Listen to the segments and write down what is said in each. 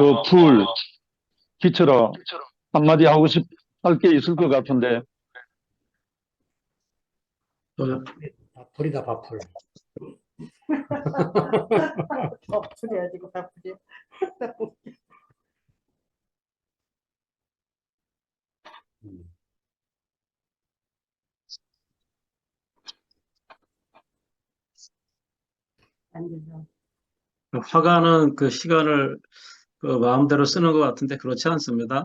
그 풀, 기처럼 한마디 하고 할 게 있을 것 같은데. 바풀이다, 바풀. 바풀이 아니고 바풀이. 앉아서. 화가는 그 시간을 그 마음대로 쓰는 것 같은데 그렇지 않습니다.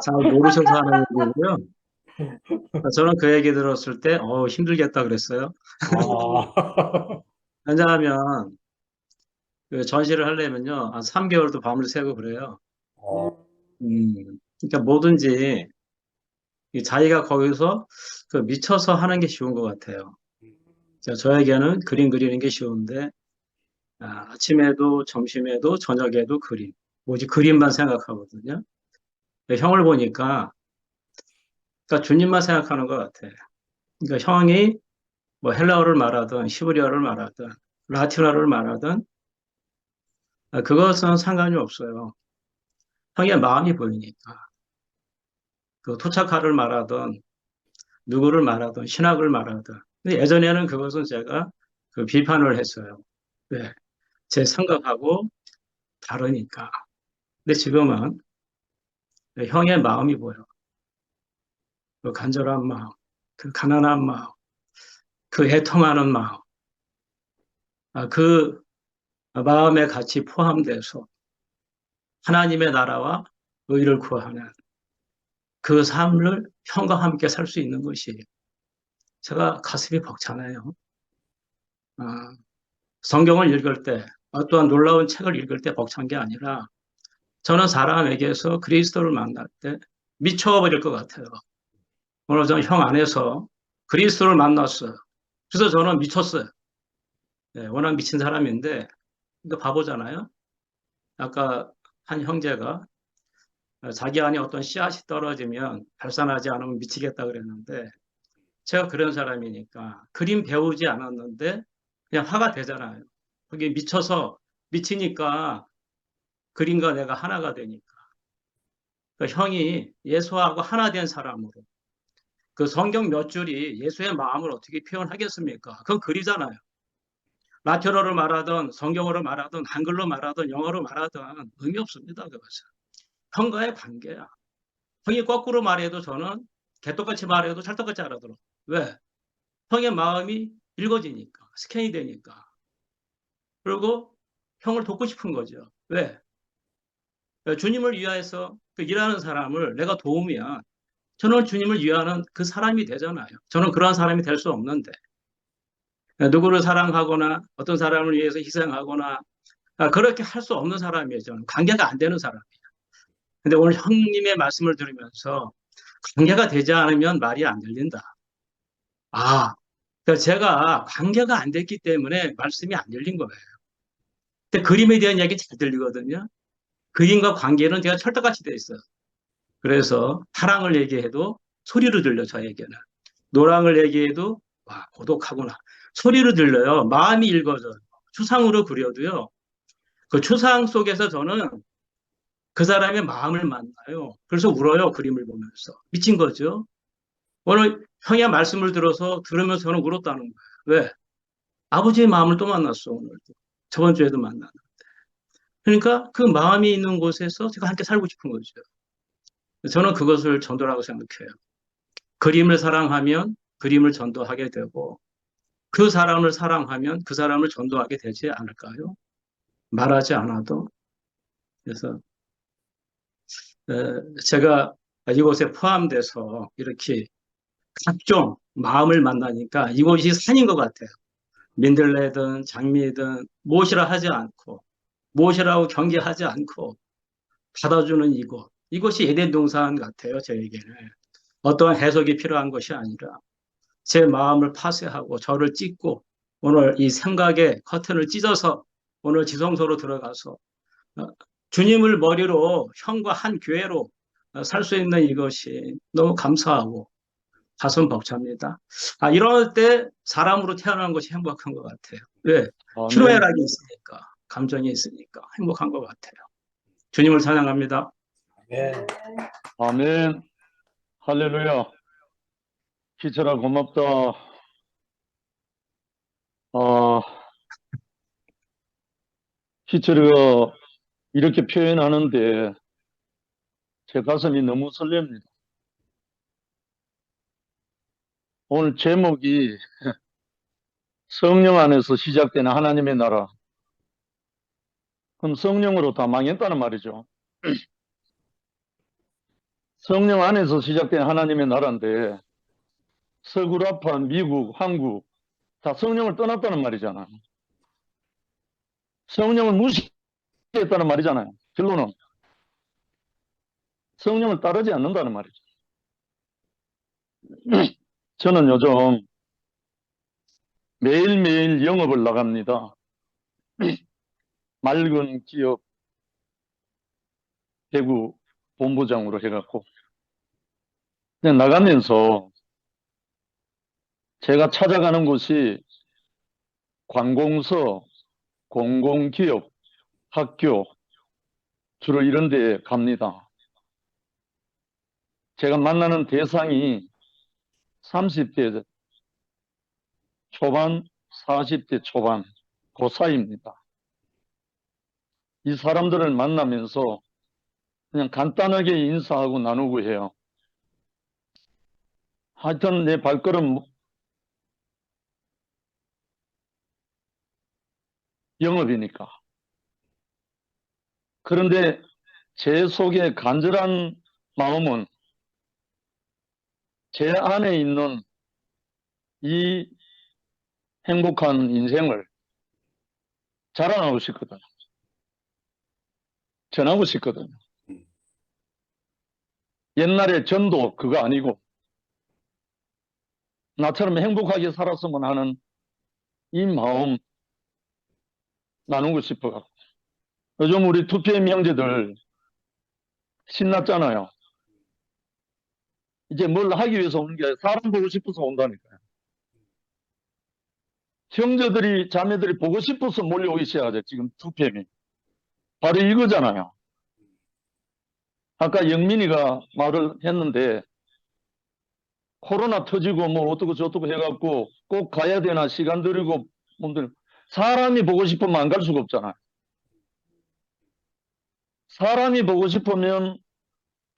잘 모르셔서 하는 얘기고요. 저는 그 얘기 들었을 때, 힘들겠다 그랬어요. 아, 왜냐하면 그 전시를 하려면요, 한 3개월도 밤을 새고 그래요. 그러니까 뭐든지 자기가 거기서 그 미쳐서 하는 게 쉬운 것 같아요. 저에게는 그림 그리는 게 쉬운데, 아침에도 점심에도 저녁에도 그림. 오직 그림만 생각하거든요. 형을 보니까, 그러니까 주님만 생각하는 것 같아요. 그러니까 형이 뭐 헬라어를 말하든 히브리어를 말하든 라틴어를 말하든 그것은 상관이 없어요. 형의 마음이 보이니까. 그 토착화를 말하든 누구를 말하든 신학을 말하든. 근데 예전에는 그것은 제가 그 비판을 했어요. 왜? 제 생각하고 다르니까. 근데 지금은 형의 마음이 보여. 그 간절한 마음, 그 가난한 마음, 그 애통하는 마음, 그 마음에 같이 포함돼서 하나님의 나라와 의를 구하는 그 삶을 형과 함께 살 수 있는 것이 제가 가슴이 벅차네요. 성경을 읽을 때, 또한 놀라운 책을 읽을 때 벅찬 게 아니라 저는 사람에게서 그리스도를 만날 때 미쳐버릴 것 같아요. 오늘 저는 형 안에서 그리스도를 만났어요. 그래서 저는 미쳤어요. 네, 워낙 미친 사람인데, 근데 바보잖아요. 아까 한 형제가 자기 안에 어떤 씨앗이 떨어지면 발산하지 않으면 미치겠다 그랬는데, 제가 그런 사람이니까 그림 배우지 않았는데 그냥 화가 되잖아요. 그게 미치니까 그림과 내가 하나가 되니까. 그러니까 형이 예수하고 하나 된 사람으로 그 성경 몇 줄이 예수의 마음을 어떻게 표현하겠습니까? 그건 글이잖아요. 라틴어로 말하든 성경어로 말하든 한글로 말하든 영어로 말하든 의미 없습니다. 그것은. 형과의 관계야. 형이 거꾸로 말해도 저는 개떡같이 말해도 찰떡같이 알아들어. 왜? 형의 마음이 읽어지니까, 스캔이 되니까. 그리고 형을 돕고 싶은 거죠. 왜? 주님을 위하여서 그 일하는 사람을 내가 도우면 저는 주님을 위하는 그 사람이 되잖아요. 저는 그러한 사람이 될 수 없는데. 누구를 사랑하거나 어떤 사람을 위해서 희생하거나 그렇게 할 수 없는 사람이에요. 저는 관계가 안 되는 사람이에요. 근데 오늘 형님의 말씀을 들으면서 관계가 되지 않으면 말이 안 들린다. 그러니까 제가 관계가 안 됐기 때문에 말씀이 안 들린 거예요. 근데 그림에 대한 이야기 잘 들리거든요. 그림과 관계는 제가 철떡같이 돼 있어요. 그래서 사랑을 얘기해도 소리로 들려, 저에게는. 노랑을 얘기해도 고독하구나. 소리로 들려요. 마음이 읽어져요. 추상으로 그려도요. 그 추상 속에서 저는 그 사람의 마음을 만나요. 그래서 울어요. 그림을 보면서. 미친 거죠. 오늘 형의 말씀을 들으면서 저는 울었다는 거예요. 왜? 아버지의 마음을 또 만났어, 오늘도. 저번 주에도 만났는데. 그러니까 그 마음이 있는 곳에서 제가 함께 살고 싶은 거죠. 저는 그것을 전도라고 생각해요. 그림을 사랑하면 그림을 전도하게 되고, 그 사람을 사랑하면 그 사람을 전도하게 되지 않을까요? 말하지 않아도. 그래서 제가 이곳에 포함돼서 이렇게 각종 마음을 만나니까 이곳이 산인 것 같아요. 민들레든 장미든 무엇이라 하지 않고 무엇이라고 경계하지 않고 받아주는 이곳. 이것이 에덴 동산 같아요. 저에게는. 어떠한 해석이 필요한 것이 아니라 제 마음을 파쇄하고 저를 찢고 오늘 이 생각의 커튼을 찢어서 오늘 지성소로 들어가서 주님을 머리로 형과 한 교회로 살 수 있는 이것이 너무 감사하고 가슴 벅찹니다. 이럴 때 사람으로 태어난 것이 행복한 것 같아요. 왜? 희노애락이 있으니까. 감정이 있으니까 행복한 것 같아요. 주님을 찬양합니다. 네. 아멘. 할렐루야. 기철아, 고맙다. 기철이가 이렇게 표현하는데 제 가슴이 너무 설렙니다. 오늘 제목이 성령 안에서 시작되는 하나님의 나라. 그럼 성령으로 다 망했다는 말이죠. 성령 안에서 시작된 하나님의 나라인데 서구라파, 미국, 한국 다 성령을 떠났다는 말이잖아요. 성령을 무시했다는 말이잖아요. 결론은 성령을 따르지 않는다는 말이죠. 저는 요즘 매일매일 영업을 나갑니다. 맑은 기업 대구 본부장으로 해갖고 그냥 나가면서 제가 찾아가는 곳이 관공서, 공공기업, 학교 주로 이런 데 갑니다. 제가 만나는 대상이 30대 초반, 40대 초반 그 사이입니다. 이 사람들을 만나면서 그냥 간단하게 인사하고 나누고 해요. 하여튼 내 발걸음 영업이니까. 그런데 제 속에 간절한 마음은 제 안에 있는 이 행복한 인생을 자랑하고 싶거든요. 전하고 싶거든요. 옛날에 전도 그거 아니고 나처럼 행복하게 살았으면 하는 이 마음 나누고 싶어갖고. 요즘 우리 2PM 형제들 신났잖아요. 이제 뭘 하기 위해서 오는 게 사람 보고 싶어서 온다니까요. 형제들이 자매들이 보고 싶어서 몰려오기 시작하죠. 지금 2PM이 바로 이거잖아요. 아까 영민이가 말을 했는데 코로나 터지고 뭐 어떻고 저떻고 해갖고 꼭 가야 되나 시간 들이고 몸들 사람이 보고 싶으면 안 갈 수가 없잖아요. 사람이 보고 싶으면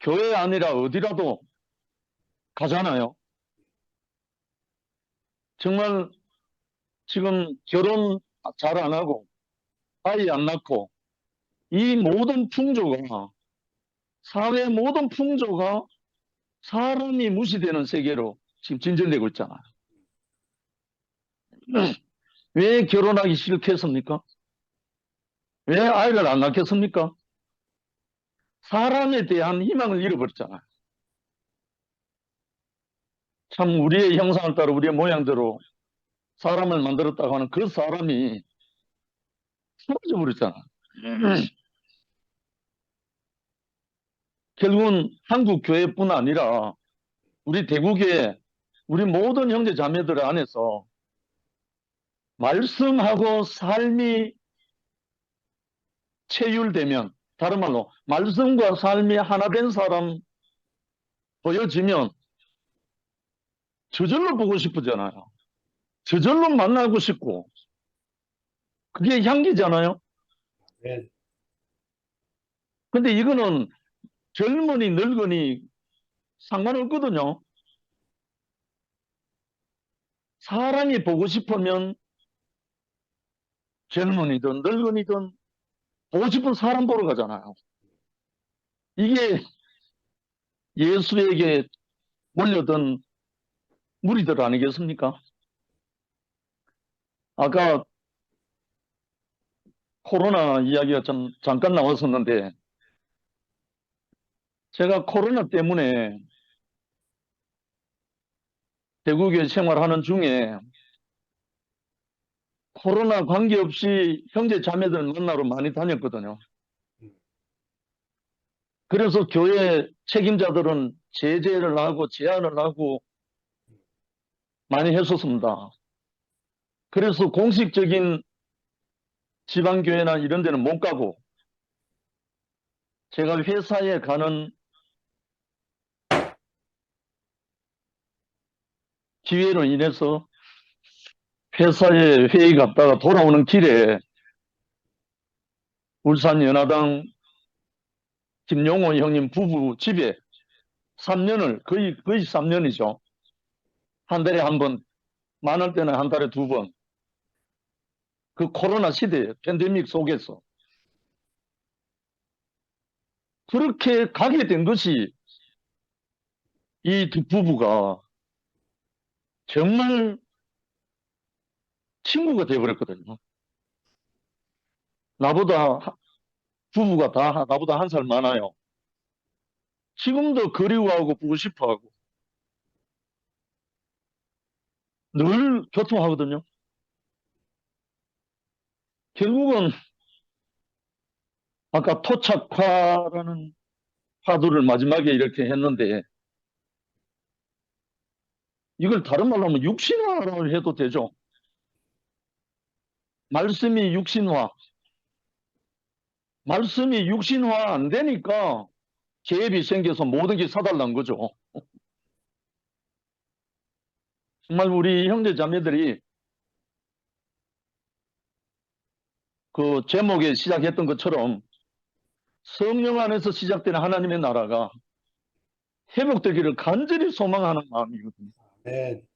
교회 아니라 어디라도 가잖아요. 정말 지금 결혼 잘 안 하고 아이 안 낳고 이 모든 풍조가 사회 모든 풍조가 사람이 무시되는 세계로 지금 진전되고 있잖아요. 왜 결혼하기 싫겠습니까? 왜 아이를 안 낳겠습니까? 사람에 대한 희망을 잃어버렸잖아요. 참 우리의 형상을 따라 우리의 모양대로 사람을 만들었다고 하는 그 사람이 사라져 버렸잖아요. 결국은 한국 교회뿐 아니라 우리 대국의 우리 모든 형제 자매들 안에서 말씀하고 삶이 체율되면, 다른 말로 말씀과 삶이 하나 된 사람 보여지면 저절로 보고 싶으잖아요. 저절로 만나고 싶고 그게 향기잖아요. 네. 근데 이거는 젊은이 늙은이 상관없거든요. 사람이 보고 싶으면 젊은이든 늙은이든 보고 싶은 사람 보러 가잖아요. 이게 예수에게 몰려든 무리들 아니겠습니까? 아까 코로나 이야기가 잠깐 나왔었는데 제가 코로나 때문에 대구교회 생활하는 중에 코로나 관계없이 형제 자매들 만나러 많이 다녔거든요. 그래서 교회 책임자들은 제재를 하고 제한을 하고 많이 했었습니다. 그래서 공식적인 지방교회나 이런 데는 못 가고 제가 회사에 가는 기회로 인해서 회사에 회의 갔다가 돌아오는 길에 울산 연화당 김용호 형님 부부 집에 3년을 거의 3년이죠. 한 달에 한 번, 많을 때는 한 달에 2번. 그 코로나 시대, 팬데믹 속에서 그렇게 가게 된 것이 이 두 부부가 정말 친구가 되어버렸거든요. 부부가 다 나보다 1살 많아요. 지금도 그리워하고 보고 싶어하고 늘 교통하거든요. 결국은 아까 토착화라는 화두를 마지막에 이렇게 했는데 이걸 다른 말로 하면 육신화라고 해도 되죠. 말씀이 육신화. 말씀이 육신화 안 되니까 계획이 생겨서 모든 게 사달란 거죠. 정말 우리 형제 자매들이 그 제목에 시작했던 것처럼 성령 안에서 시작되는 하나님의 나라가 회복되기를 간절히 소망하는 마음이거든요. 아멘.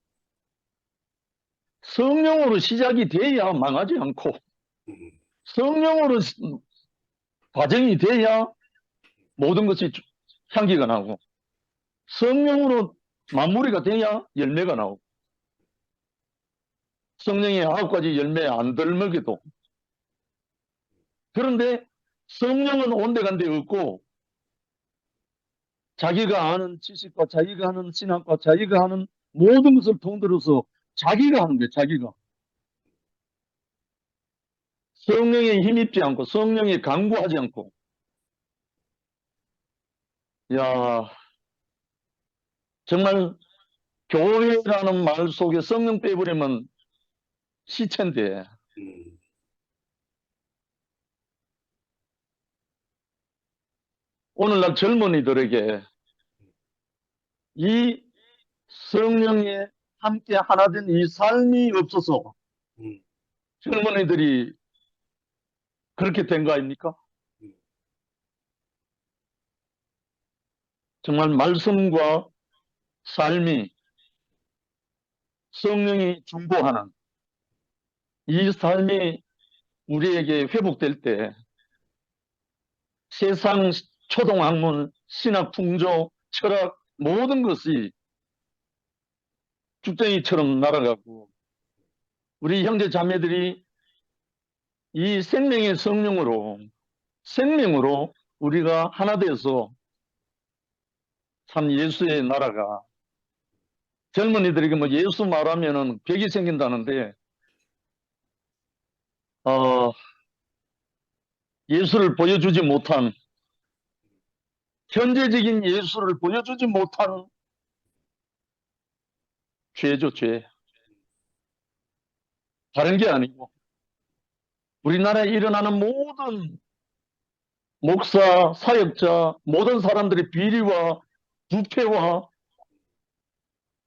성령으로 시작이 돼야 망하지 않고 성령으로 과정이 돼야 모든 것이 향기가 나고 성령으로 마무리가 돼야 열매가 나오고 성령의 9가지 열매 안 덜먹여도 그런데 성령은 온데간데 없고 자기가 아는 지식과 자기가 하는 신학과 자기가 하는 모든 것을 통틀어서 자기가 하는 거예요. 자기가. 성령에 힘입지 않고 성령에 강구하지 않고 야 정말 교회라는 말 속에 성령 빼버리면 시체인데 오늘날 젊은이들에게 이 성령에 함께 하나 된 이 삶이 없어서 젊은이들이 그렇게 된 거 아닙니까? 정말 말씀과 삶이 성령이 중보하는 이 삶이 우리에게 회복될 때 세상 초동학문, 신학, 풍조, 철학 모든 것이 쭉정이처럼 날아가고 우리 형제 자매들이 이 생명의 생명으로 우리가 하나 되어서 참 예수의 나라가 젊은이들에게 뭐 예수 말하면은 벽이 생긴다는데 예수를 보여주지 못한 현재적인 예수를 보여주지 못한 죄죠, 죄. 다른 게 아니고 우리나라에 일어나는 모든 목사, 사역자, 모든 사람들의 비리와 부패와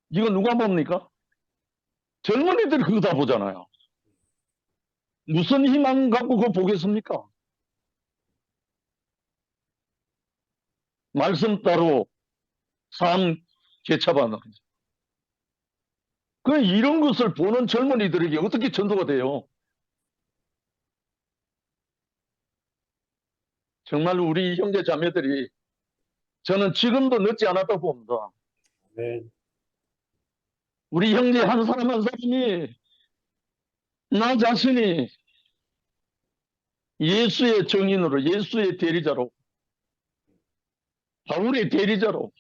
이거 누가 봅니까? 젊은이들이 그거 다 보잖아요. 무슨 희망 갖고 그거 보겠습니까? 말씀 따로 삶 개차반은. 그 이런 것을 보는 젊은이들에게 어떻게 전도가 돼요? 정말 우리 형제 자매들이 저는 지금도 늦지 않았다고 봅니다. 아멘. 우리 형제 한 사람 한 사람이 나 자신이 예수의 증인으로 예수의 대리자로 바울의 대리자로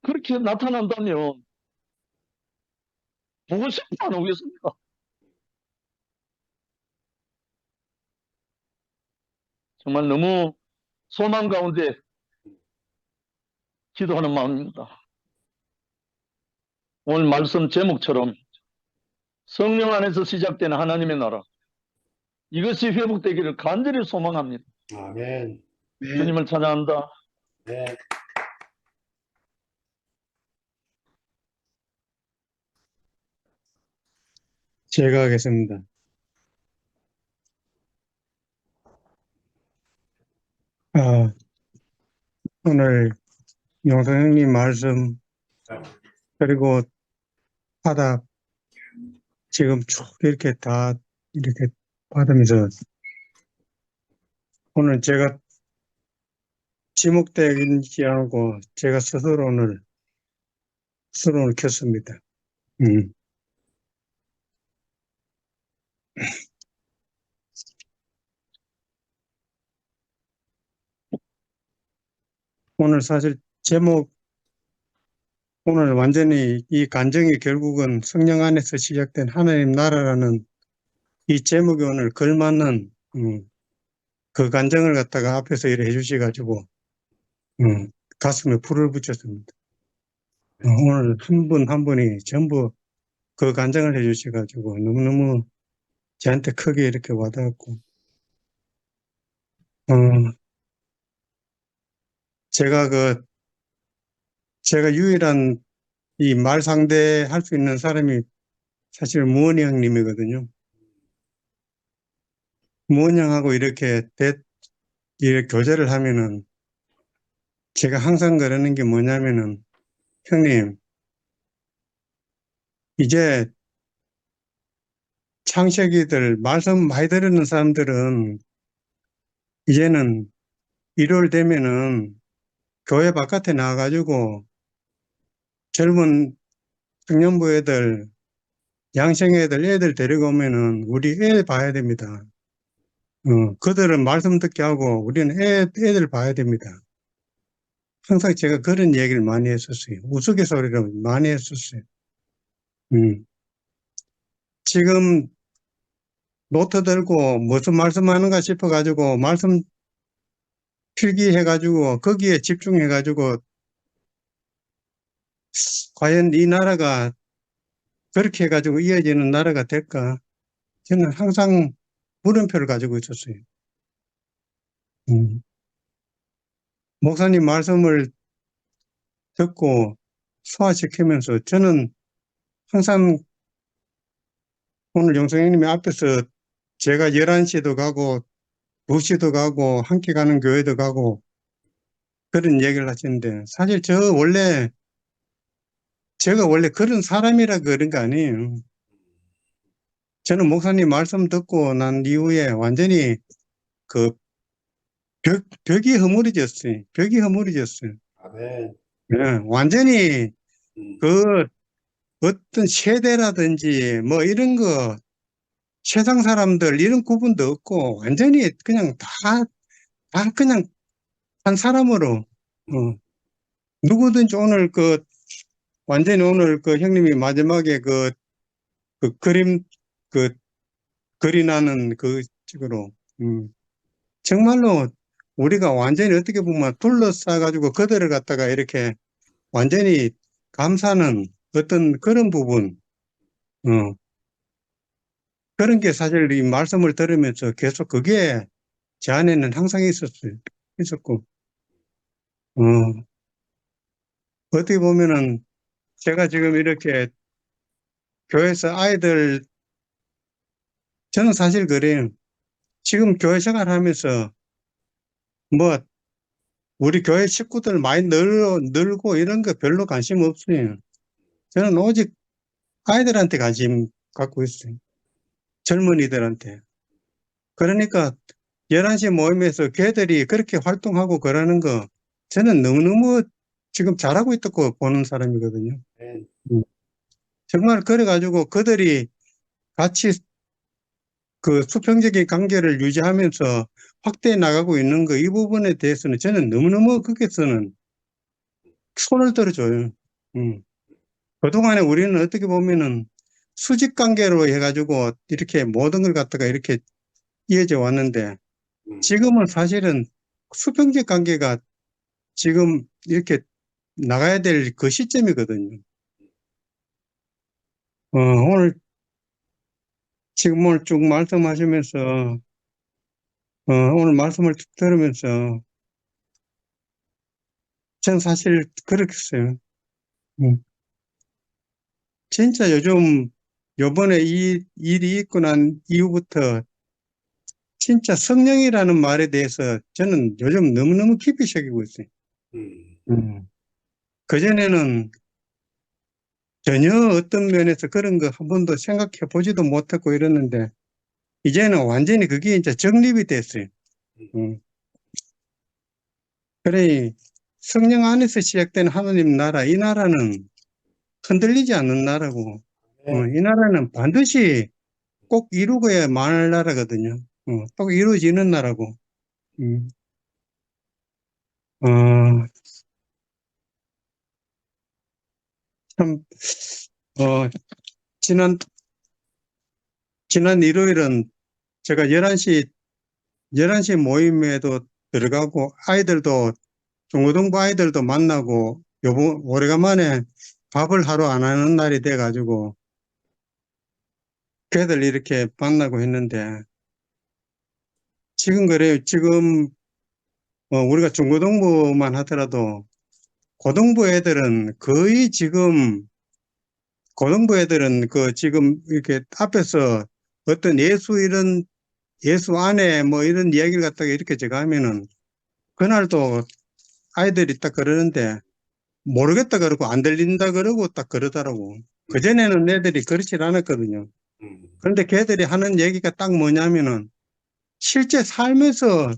그렇게 나타난다면 보고 싶지 안 오겠습니까? 정말 너무 소망 가운데 기도하는 마음입니다. 오늘 말씀 제목처럼 성령 안에서 시작되는 하나님의 나라. 이것이 회복되기를 간절히 소망합니다. 아멘. 네. 주님을 찬양한다. 네. 제가 하겠습니다. 아, 오늘 용성 형님 말씀, 그리고 하다 지금 쭉 이렇게 다 이렇게 받으면서 오늘 제가 지목되지 않고 제가 스스로 오늘 켰습니다. 오늘 사실 제목, 오늘 완전히 이 간증이 결국은 성령 안에서 시작된 하나님 나라라는 이 제목이 오늘 걸맞는, 그 간증을 갖다가 앞에서 이렇게 해주셔가지고, 가슴에 불을 붙였습니다. 오늘 한 분 한 분이 전부 그 간증을 해주셔가지고 너무너무 저한테 크게 이렇게 와닿았고, 제가 유일한 이 말 상대할 수 있는 사람이 사실 무원이 형님이거든요. 무원이 형하고 이렇게 교제를 하면은 제가 항상 그러는 게 뭐냐면은, 형님, 이제 창세기들 말씀 많이 들은 사람들은 이제는 1월 되면은 교회 바깥에 나와가지고 젊은 청년부 애들, 양생 애들 데리고 오면은 우리 애 봐야 됩니다. 그들은 말씀 듣게 하고 우리는 애들 봐야 됩니다. 항상 제가 그런 얘기를 많이 했었어요. 우스갯소리로 많이 했었어요. 지금 노트 들고 무슨 말씀하는가 싶어가지고 말씀 필기해가지고 거기에 집중해가지고 과연 이 나라가 그렇게 해가지고 이어지는 나라가 될까? 저는 항상 물음표를 가지고 있었어요. 목사님 말씀을 듣고 소화시키면서 저는 항상 오늘 영성형님이 앞에서 제가 11시도 가고 2시도 가고 함께 가는 교회도 가고 그런 얘기를 하시는데, 사실 제가 원래 그런 사람이라 그런 거 아니에요. 저는 목사님 말씀 듣고 난 이후에 완전히 그 벽이 허물어졌어요. 벽이 허물어졌어요. 아멘. 네, 완전히 음. 그 어떤 세대라든지 뭐 이런 거 세상 사람들 이런 구분도 없고 완전히 그냥 다 그냥 한 사람으로 누구든지 오늘 완전히 오늘 형님이 마지막에 그림 그리 나는 그 식으로 정말로 우리가 완전히 어떻게 보면 둘러싸 가지고 그들을 갖다가 이렇게 완전히 감싸는 어떤 그런 부분, 그런 게 사실 이 말씀을 들으면서 계속 그게 제 안에는 항상 있었고, 어떻게 보면은 제가 지금 이렇게 교회에서 저는 사실 그래요. 지금 교회 생활하면서 뭐 우리 교회 식구들 많이 늘고 이런 거 별로 관심 없어요. 저는 오직 아이들한테 관심 갖고 있어요. 젊은이들한테. 그러니까 11시 모임에서 걔들이 그렇게 활동하고 그러는 거 저는 너무너무 지금 잘하고 있다고 보는 사람이거든요. 아멘. 정말 그래가지고 그들이 같이 그 수평적인 관계를 유지하면서 확대해 나가고 있는 거, 이 부분에 대해서는 저는 너무너무 거기서는 손을 들어줘요. 그동안에 우리는 어떻게 보면은 수직 관계로 해가지고 이렇게 모든 걸 갖다가 이렇게 이어져 왔는데, 지금은 사실은 수평적 관계가 지금 이렇게 나가야 될 그 시점이거든요. 오늘 지금 오늘 쭉 말씀하시면서, 오늘 말씀을 쭉 들으면서, 전 사실 그렇겠어요. 음. 진짜 요번에 이 일이 있고 난 이후부터 진짜 성령이라는 말에 대해서 저는 요즘 너무너무 깊이 새기고 있어요. 음. 그전에는 전혀 어떤 면에서 그런 거 한 번도 생각해 보지도 못했고 이랬는데, 이제는 완전히 그게 이제 정립이 됐어요. 음. 그래, 성령 안에서 시작된 하나님 나라, 이 나라는 흔들리지 않는 나라고, 이 나라는 반드시 꼭 이루고야 말 나라거든요. 꼭 이루어지는 나라고. 음. 어, 참, 어, 지난 일요일은 제가 11시 모임에도 들어가고, 중고등부 아이들도 만나고, 오래간만에 밥을 하루 안 하는 날이 돼가지고, 걔들 이렇게 만나고 했는데, 지금 그래요. 지금, 우리가 중고등부만 하더라도, 고등부 애들은 거의 지금, 고등부 애들은 지금 이렇게 앞에서 어떤 예수 안에 뭐 이런 이야기를 갖다가 이렇게 제가 하면은, 그날도 아이들이 딱 그러는데, 모르겠다 그러고 안 들린다 그러고 딱 그러더라고. 그전에는 애들이 그렇지 않았거든요. 그런데 걔들이 하는 얘기가 딱 뭐냐면은, 실제 삶에서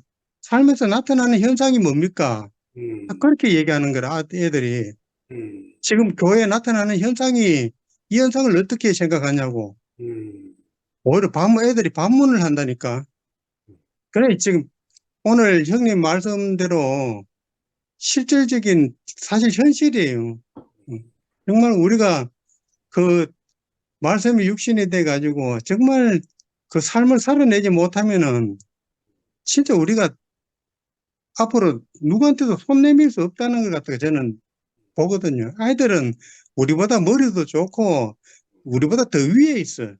나타나는 현상이 뭡니까? 딱 그렇게 얘기하는 거라, 애들이. 지금 교회에 나타나는 현상이, 이 현상을 어떻게 생각하냐고. 오히려 애들이 반문을 한다니까. 그래, 지금 오늘 형님 말씀대로 실질적인, 사실 현실이에요. 정말 우리가 그 말씀이 육신이 돼가지고 정말 그 삶을 살아내지 못하면은 진짜 우리가 앞으로 누구한테도 손 내밀 수 없다는 것 같아요. 저는 보거든요. 아이들은 우리보다 머리도 좋고 우리보다 더 위에 있어.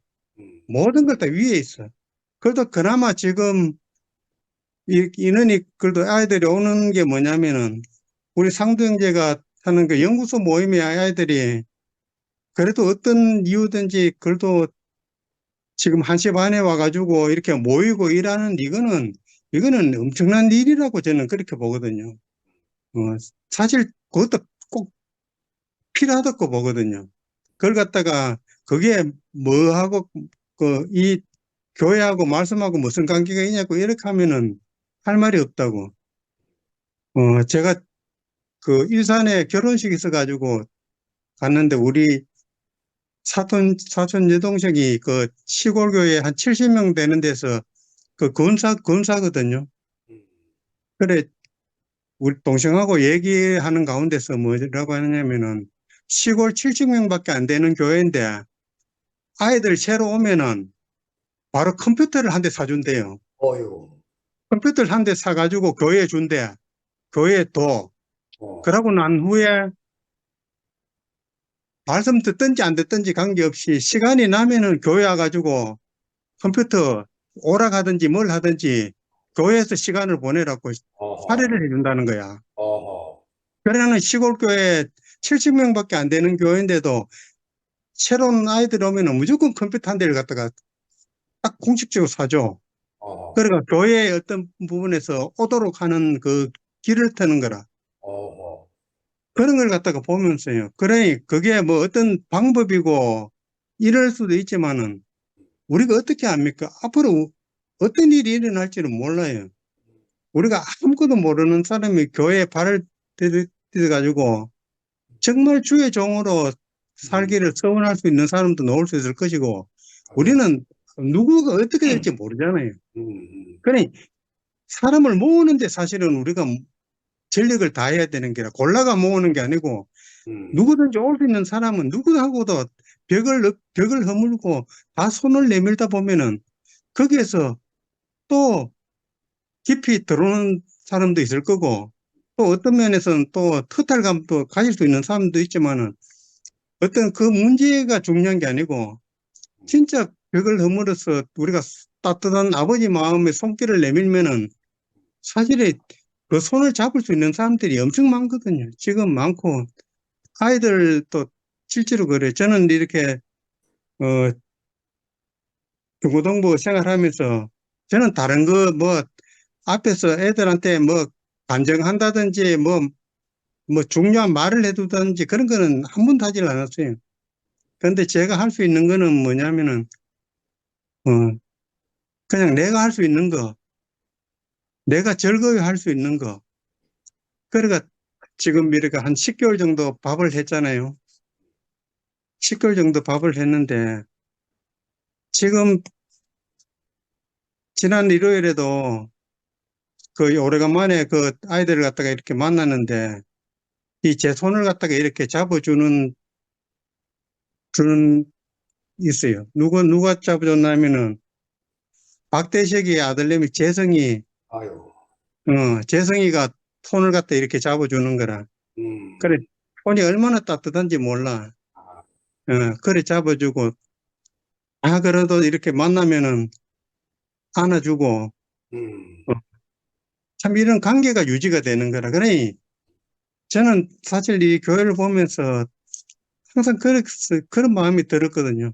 모든 걸 다 위에 있어. 그래도 그나마 지금 인원이 그래도 아이들이 오는 게 뭐냐면은 우리 상도형제가 하는 그 연구소 모임에 아이들이 그래도 어떤 이유든지 그래도 지금 1시 반에 와가지고 이렇게 모이고 일하는 이거는 엄청난 일이라고 저는 그렇게 보거든요. 사실 그것도 꼭 필요하다고 보거든요. 그걸 갖다가 그게 뭐하고 이 교회하고 말씀하고 무슨 관계가 있냐고 이렇게 하면은 할 말이 없다고. 제가 그 일산에 결혼식 있어가지고 갔는데 우리 사촌 여동생이 그 시골 교회 한 70명 되는 데서 그 권사거든요. 그래, 우리 동생하고 얘기하는 가운데서 뭐라고 하느냐면은 시골 70명밖에 안 되는 교회인데 아이들 새로 오면은 바로 컴퓨터를 한 대 사준대요. 어유. 컴퓨터를 한 대 사가지고 교회에 준대. 교회에 둬. 그러고 난 후에 말씀 듣든지 안 듣든지 관계없이 시간이 나면은 교회 와가지고 컴퓨터 오락하든지 뭘 하든지 교회에서 시간을 보내라고 할애를 해준다는 거야. 어허. 그러는 시골교회 70명밖에 안 되는 교회인데도 새로운 아이들 오면은 무조건 컴퓨터 한 대를 갖다가 딱 공식적으로 사줘. 어허. 그러니까 교회의 어떤 부분에서 오도록 하는 그 길을 트는 거라. 어허. 그런 걸 갖다가 보면서요. 그래, 그게 뭐 어떤 방법이고 이럴 수도 있지만은 우리가 어떻게 합니까? 앞으로 어떤 일이 일어날지는 몰라요. 우리가 아무것도 모르는 사람이 교회에 발을 들여가지고 정말 주의 종으로 살기를 서원할 수 있는 사람도 나올 수 있을 것이고 우리는 누구가 어떻게 될지 모르잖아요. 그러니 사람을 모으는데 사실은 우리가 전력을 다해야 되는 게 아니라 골라가 모으는 게 아니고 누구든지 올 수 있는 사람은 누구하고도 벽을 허물고 다 손을 내밀다 보면은 거기에서 또 깊이 들어오는 사람도 있을 거고 또 어떤 면에서는 또 터탈감도 가질 수 있는 사람도 있지만은 어떤 그 문제가 중요한 게 아니고 진짜 벽을 허물어서 우리가 따뜻한 아버지 마음에 손길을 내밀면은 사실에 그 손을 잡을 수 있는 사람들이 엄청 많거든요. 지금 많고 아이들도 실제로 그래. 저는 이렇게 중고등부 생활하면서 저는 다른 거 뭐 앞에서 애들한테 뭐 간증한다든지 뭐 중요한 말을 해두든지 그런 거는 한 번도 하질 않았어요. 그런데 제가 할 수 있는 거는 뭐냐면은 어 그냥 내가 할 수 있는 거, 내가 즐거워 할 수 있는 거. 그러니까 지금 이렇게 한 10개월 정도 밥을 했잖아요. 10개월 정도 밥을 했는데 지금 지난 일요일에도 그 오래간만에 그 아이들을 갖다가 이렇게 만났는데 이 제 손을 갖다가 이렇게 잡아주는 있어요. 누가 잡아줬냐면은 박대식이 아들내미 아유, 재성이가 손을 갖다 이렇게 잡아주는 거라. 그래, 손이 얼마나 따뜻한지 몰라. 아, 그래 잡아주고, 그래도 이렇게 만나면은 안아주고, 음, 어, 참 이런 관계가 유지가 되는 거라. 그러니 저는 사실 이 교회를 보면서 항상 그런 마음이 들었거든요.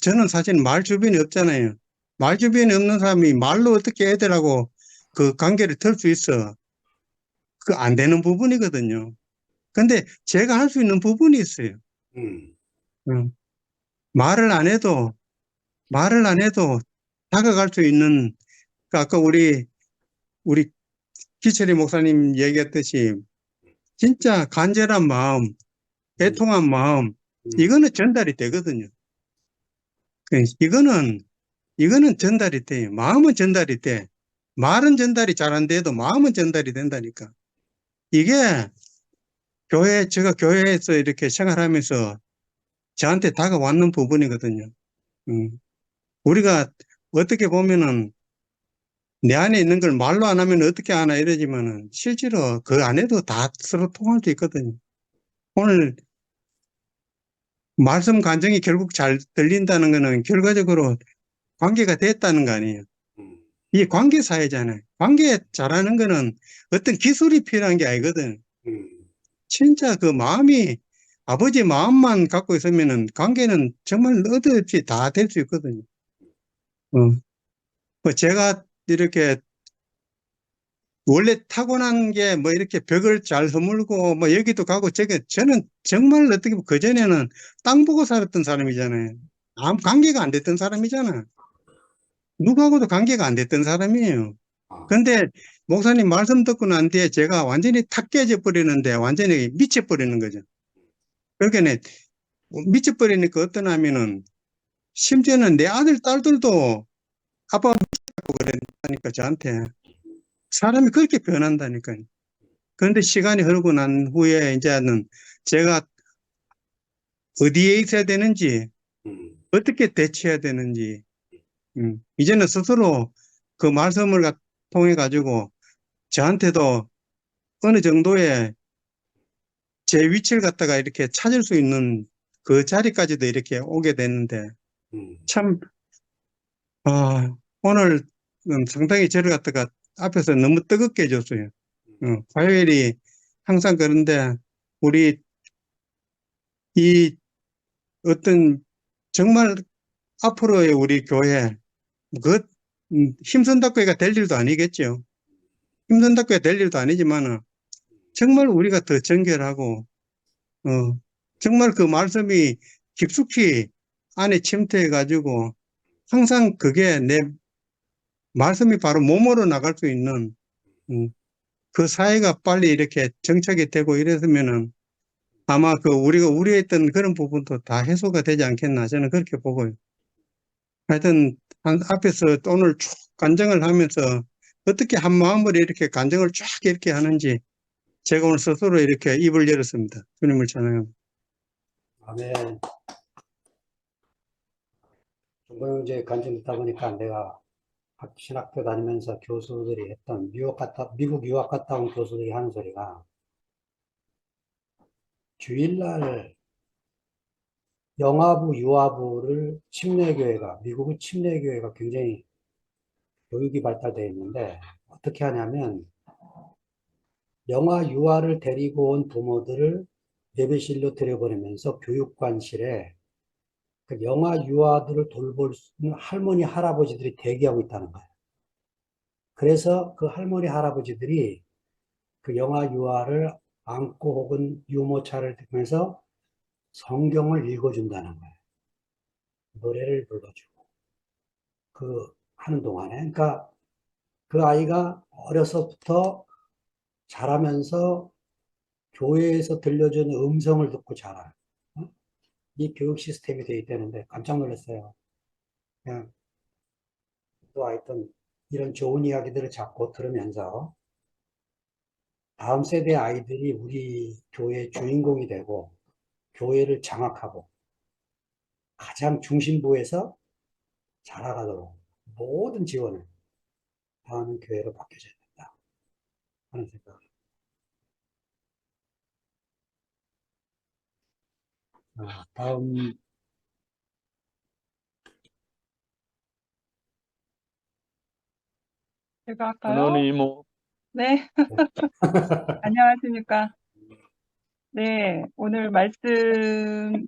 저는 사실 말 주변이 없잖아요. 말 주변이 없는 사람이 말로 어떻게 애들하고 그 관계를 털 수 있어. 그 안 되는 부분이거든요. 근데 제가 할 수 있는 부분이 있어요. 음, 음, 말을 안 해도, 말을 안 해도 다가갈 수 있는, 그 아까 우리 기철이 목사님 얘기했듯이 진짜 간절한 마음, 애통한 마음, 이거는 전달이 되거든요. 이거는 전달이 돼요. 마음은 전달이 돼. 말은 전달이 잘 안 돼도 마음은 전달이 된다니까. 이게 제가 교회에서 이렇게 생활하면서 저한테 다가왔는 부분이거든요. 우리가 어떻게 보면은 내 안에 있는 걸 말로 안 하면 어떻게 하나 이러지만은 실제로 그 안에도 다 서로 통할 수 있거든요. 오늘 말씀 간증이 결국 잘 들린다는 거는 결과적으로 관계가 됐다는 거 아니에요. 음, 이게 관계 사회잖아요. 관계 잘하는 거는 어떤 기술이 필요한 게 아니거든. 음, 진짜 그 마음이 아버지 마음만 갖고 있으면은 관계는 정말 어디없이 다 될 수 있거든요. 어. 뭐 제가 이렇게 원래 타고난 게 뭐 이렇게 벽을 잘 허물고 뭐 여기도 가고 저는 정말 어떻게 보면 그전에는 땅 보고 살았던 사람이잖아요. 아무 관계가 안 됐던 사람이잖아. 누구하고도 관계가 안 됐던 사람이에요. 아, 근데 목사님 말씀 듣고 난 뒤에 제가 완전히 탁 깨져 버리는데 완전히 미쳐버리는 거죠. 그러니까 미쳐버리니까 어떠냐면은 심지어는 내 아들, 딸들도 아빠 믿자고 그랬다니까 저한테. 사람이 그렇게 변한다니까요. 그런데 시간이 흐르고 난 후에 이제는 제가 어디에 있어야 되는지, 음, 어떻게 대처해야 되는지, 이제는 스스로 그 말씀을 통해 가지고 저한테도 어느 정도의 제 위치를 갖다가 이렇게 찾을 수 있는 그 자리까지도 이렇게 오게 됐는데 음, 참, 오늘 상당히 저를 갖다가 앞에서 너무 뜨겁게 해줬어요. 화요일이 항상 그런데 우리 이 어떤 정말 앞으로의 우리 교회, 그, 힘쓴다고가 될 일도 아니겠죠. 힘쓴다고가 될 일도 아니지만은, 정말 우리가 더 정결하고, 어, 정말 그 말씀이 깊숙이 안에 침투해가지고, 항상 그게 내 말씀이 바로 몸으로 나갈 수 있는, 그 사회가 빨리 이렇게 정착이 되고 이랬으면은, 아마 우리가 우려했던 그런 부분도 다 해소가 되지 않겠나, 저는 그렇게 보고요. 하여튼 앞에서 오늘 쭉 간증을 하면서 어떻게 한 마음으로 이렇게 간증을 쫙 이렇게 하는지 제가 오늘 스스로 이렇게 입을 열었습니다. 주님을 찬양합니다. 아멘. 중고형제 간증 듣다 보니까 내가 신학교 다니면서 교수들이 했던 미국 유학 갔다 온 교수들이 하는 소리가 주일날 영아부, 유아부를 침례교회가, 미국은 침례교회가 굉장히 교육이 발달되어 있는데, 어떻게 하냐면, 영아, 유아를 데리고 온 부모들을 예배실로 들여보내면서 교육관실에 그 영아, 유아들을 돌볼 수 있는 할머니, 할아버지들이 대기하고 있다는 거예요. 그래서 그 할머니, 할아버지들이 그 영아, 유아를 안고 혹은 유모차를 들면서 성경을 읽어준다는 거예요. 노래를 불러주고. 하는 동안에. 그러니까 그 아이가 어려서부터 자라면서 교회에서 들려주는 음성을 듣고 자라요. 어? 이 교육 시스템이 되어 있다는데 깜짝 놀랐어요. 그냥 또 하여튼 이런 좋은 이야기들을 자꾸 들으면서 다음 세대 아이들이 우리 교회의 주인공이 되고 교회를 장악하고 가장 중심부에서 자라가도록 모든 지원을 하는 교회로 바뀌어져야 된다 하는 생각을. 다음 제가 할까요? 은원이 이모. 네, 안녕하십니까. 네, 오늘 말씀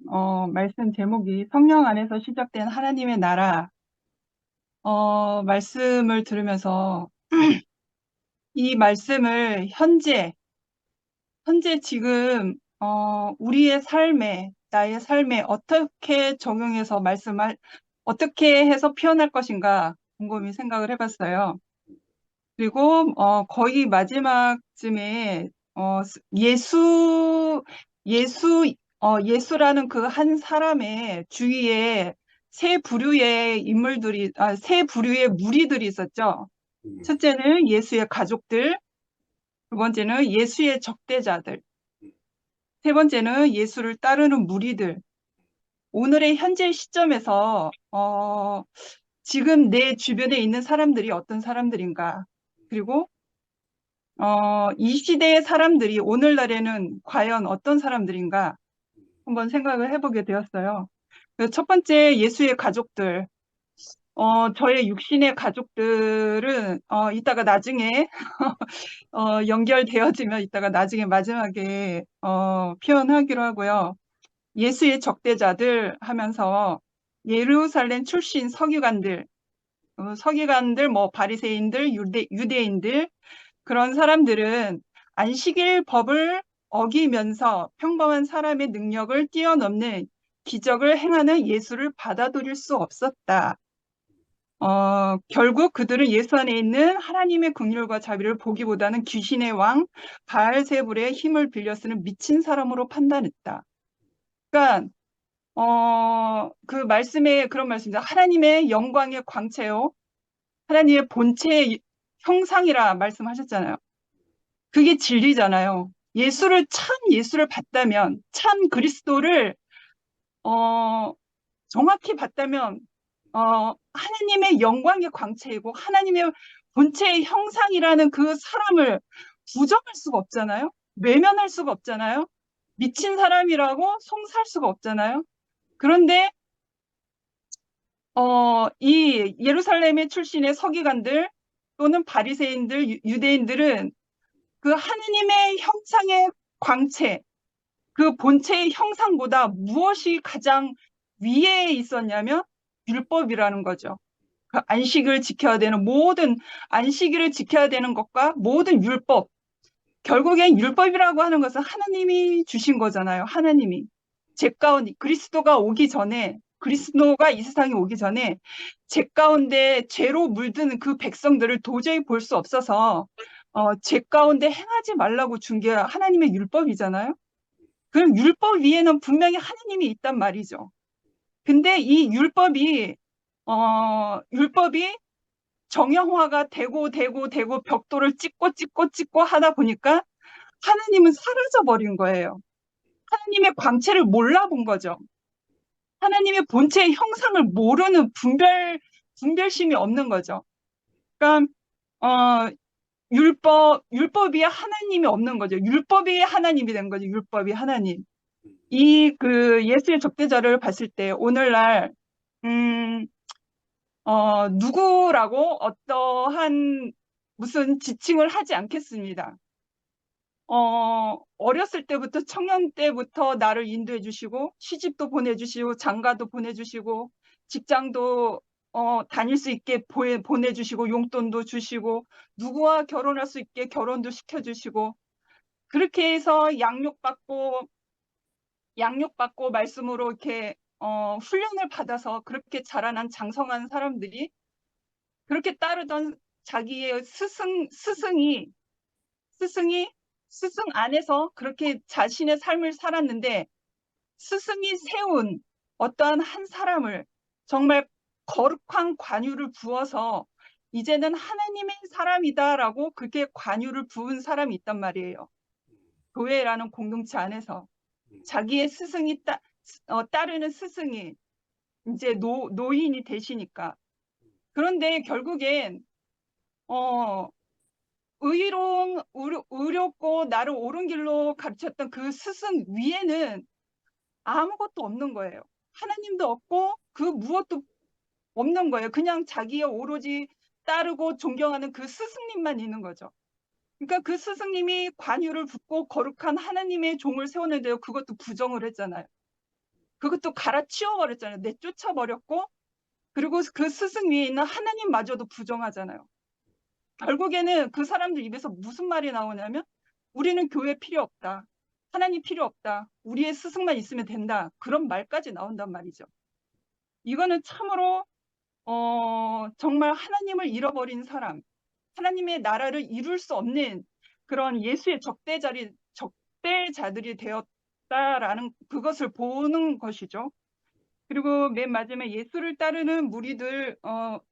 제목이 성령 안에서 시작된 하나님의 나라, 말씀을 들으면서 이 말씀을 현재 지금, 우리의 삶에, 나의 삶에 어떻게 적용해서 어떻게 해서 표현할 것인가 곰곰이 생각을 해봤어요. 그리고, 거의 마지막쯤에, 예수라는 그 한 사람의 주위에 세 부류의 무리들이 있었죠. 첫째는 예수의 가족들, 두 번째는 예수의 적대자들, 세 번째는 예수를 따르는 무리들. 오늘의 현재 시점에서, 지금 내 주변에 있는 사람들이 어떤 사람들인가, 그리고 이 시대의 사람들이 오늘날에는 과연 어떤 사람들인가 한번 생각을 해보게 되었어요. 첫 번째, 예수의 가족들. 저의 육신의 가족들은 이따가 나중에 연결되어지면 이따가 나중에 마지막에 표현하기로 하고요. 예수의 적대자들 하면서 예루살렘 출신 서기관들, 뭐 바리새인들, 유대인들, 그런 사람들은 안식일 법을 어기면서 평범한 사람의 능력을 뛰어넘는 기적을 행하는 예수를 받아들일 수 없었다. 결국 그들은 예수 안에 있는 하나님의 긍휼과 자비를 보기보다는 귀신의 왕 바알세불의 힘을 빌려 쓰는 미친 사람으로 판단했다. 그러니까 그 말씀에 그런 말씀입니다. 하나님의 영광의 광채요, 하나님의 본체의 형상이라 말씀하셨잖아요. 그게 진리잖아요. 예수를 봤다면, 참 그리스도를, 정확히 봤다면, 하나님의 영광의 광채이고, 하나님의 본체의 형상이라는 그 사람을 부정할 수가 없잖아요. 외면할 수가 없잖아요. 미친 사람이라고 송살 수가 없잖아요. 그런데, 이 예루살렘의 출신의 서기관들 또는 바리새인들, 유대인들은 그 하느님의 형상의 광채, 그 본체의 형상보다 무엇이 가장 위에 있었냐면 율법이라는 거죠. 그 안식일을 지켜야 되는 것과 모든 율법, 결국엔 율법이라고 하는 것은 하나님이 주신 거잖아요. 하나님이. 그리스도가 이 세상에 오기 전에 제 가운데 죄로 물든 그 백성들을 도저히 볼 수 없어서 죄 가운데 행하지 말라고 준 게 하나님의 율법이잖아요. 그럼 율법 위에는 분명히 하나님이 있단 말이죠. 근데 이 율법이 정형화가 되고 벽돌을 찍고 하다 보니까 하나님은 사라져 버린 거예요. 하나님의 광채를 몰라본 거죠. 하나님의 본체의 형상을 모르는 분별심이 없는 거죠. 그러니까 율법 위에 하나님이 없는 거죠. 율법이 하나님이 된 거죠. 율법이 하나님. 이 그 예수의 적대자를 봤을 때 오늘날 음, 누구라고 어떠한 무슨 지칭을 하지 않겠습니다. 어렸을 때부터 청년 때부터 나를 인도해 주시고 시집도 보내주시고 장가도 보내주시고 직장도 다닐 수 있게 보내주시고 용돈도 주시고 누구와 결혼할 수 있게 결혼도 시켜주시고 그렇게 해서 양육받고 말씀으로 이렇게 훈련을 받아서 그렇게 자라난 장성한 사람들이 그렇게 따르던 자기의 스승이 스승 안에서 그렇게 자신의 삶을 살았는데 스승이 세운 어떠한 한 사람을 정말 거룩한 관유를 부어서 이제는 하나님의 사람이다라고 그렇게 관유를 부은 사람이 있단 말이에요. 교회라는 공동체 안에서 자기의 스승이 따르는 스승이 이제 노인이 되시니까. 그런데 결국엔 의롭고 나를 옳은 길로 가르쳤던 그 스승 위에는 아무것도 없는 거예요. 하나님도 없고 그 무엇도 없는 거예요. 그냥 자기의 오로지 따르고 존경하는 그 스승님만 있는 거죠. 그러니까 그 스승님이 관유를 붓고 거룩한 하나님의 종을 세웠는데요. 그것도 부정을 했잖아요. 그것도 갈아치워버렸잖아요. 내쫓아버렸고 그리고 그 스승 위에 있는 하나님마저도 부정하잖아요. 결국에는 그 사람들 입에서 무슨 말이 나오냐면 우리는 교회 필요 없다. 하나님 필요 없다. 우리의 스승만 있으면 된다. 그런 말까지 나온단 말이죠. 이거는 참으로 정말 하나님을 잃어버린 사람, 하나님의 나라를 이룰 수 없는 그런 예수의 적대자들이 되었다라는 그것을 보는 것이죠. 그리고 맨 마지막에 예수를 따르는 무리들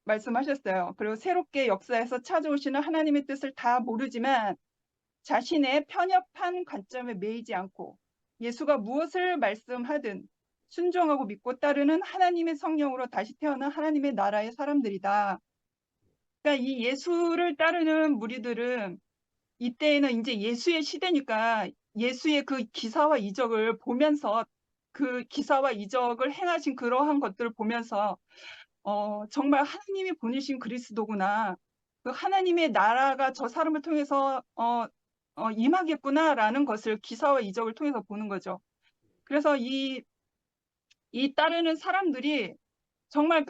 말씀하셨어요. 그리고 새롭게 역사에서 찾아오시는 하나님의 뜻을 다 모르지만 자신의 편협한 관점에 매이지 않고 예수가 무엇을 말씀하든 순종하고 믿고 따르는 하나님의 성령으로 다시 태어난 하나님의 나라의 사람들이다. 그러니까 이 예수를 따르는 무리들은 이때에는 이제 예수의 시대니까 예수의 그 기사와 이적을 보면서 그 기사와 이적을 행하신 그러한 것들을 보면서 정말 하나님이 보내신 그리스도구나. 그 하나님의 나라가 저 사람을 통해서 임하겠구나라는 것을 기사와 이적을 통해서 보는 거죠. 그래서 이 따르는 사람들이 정말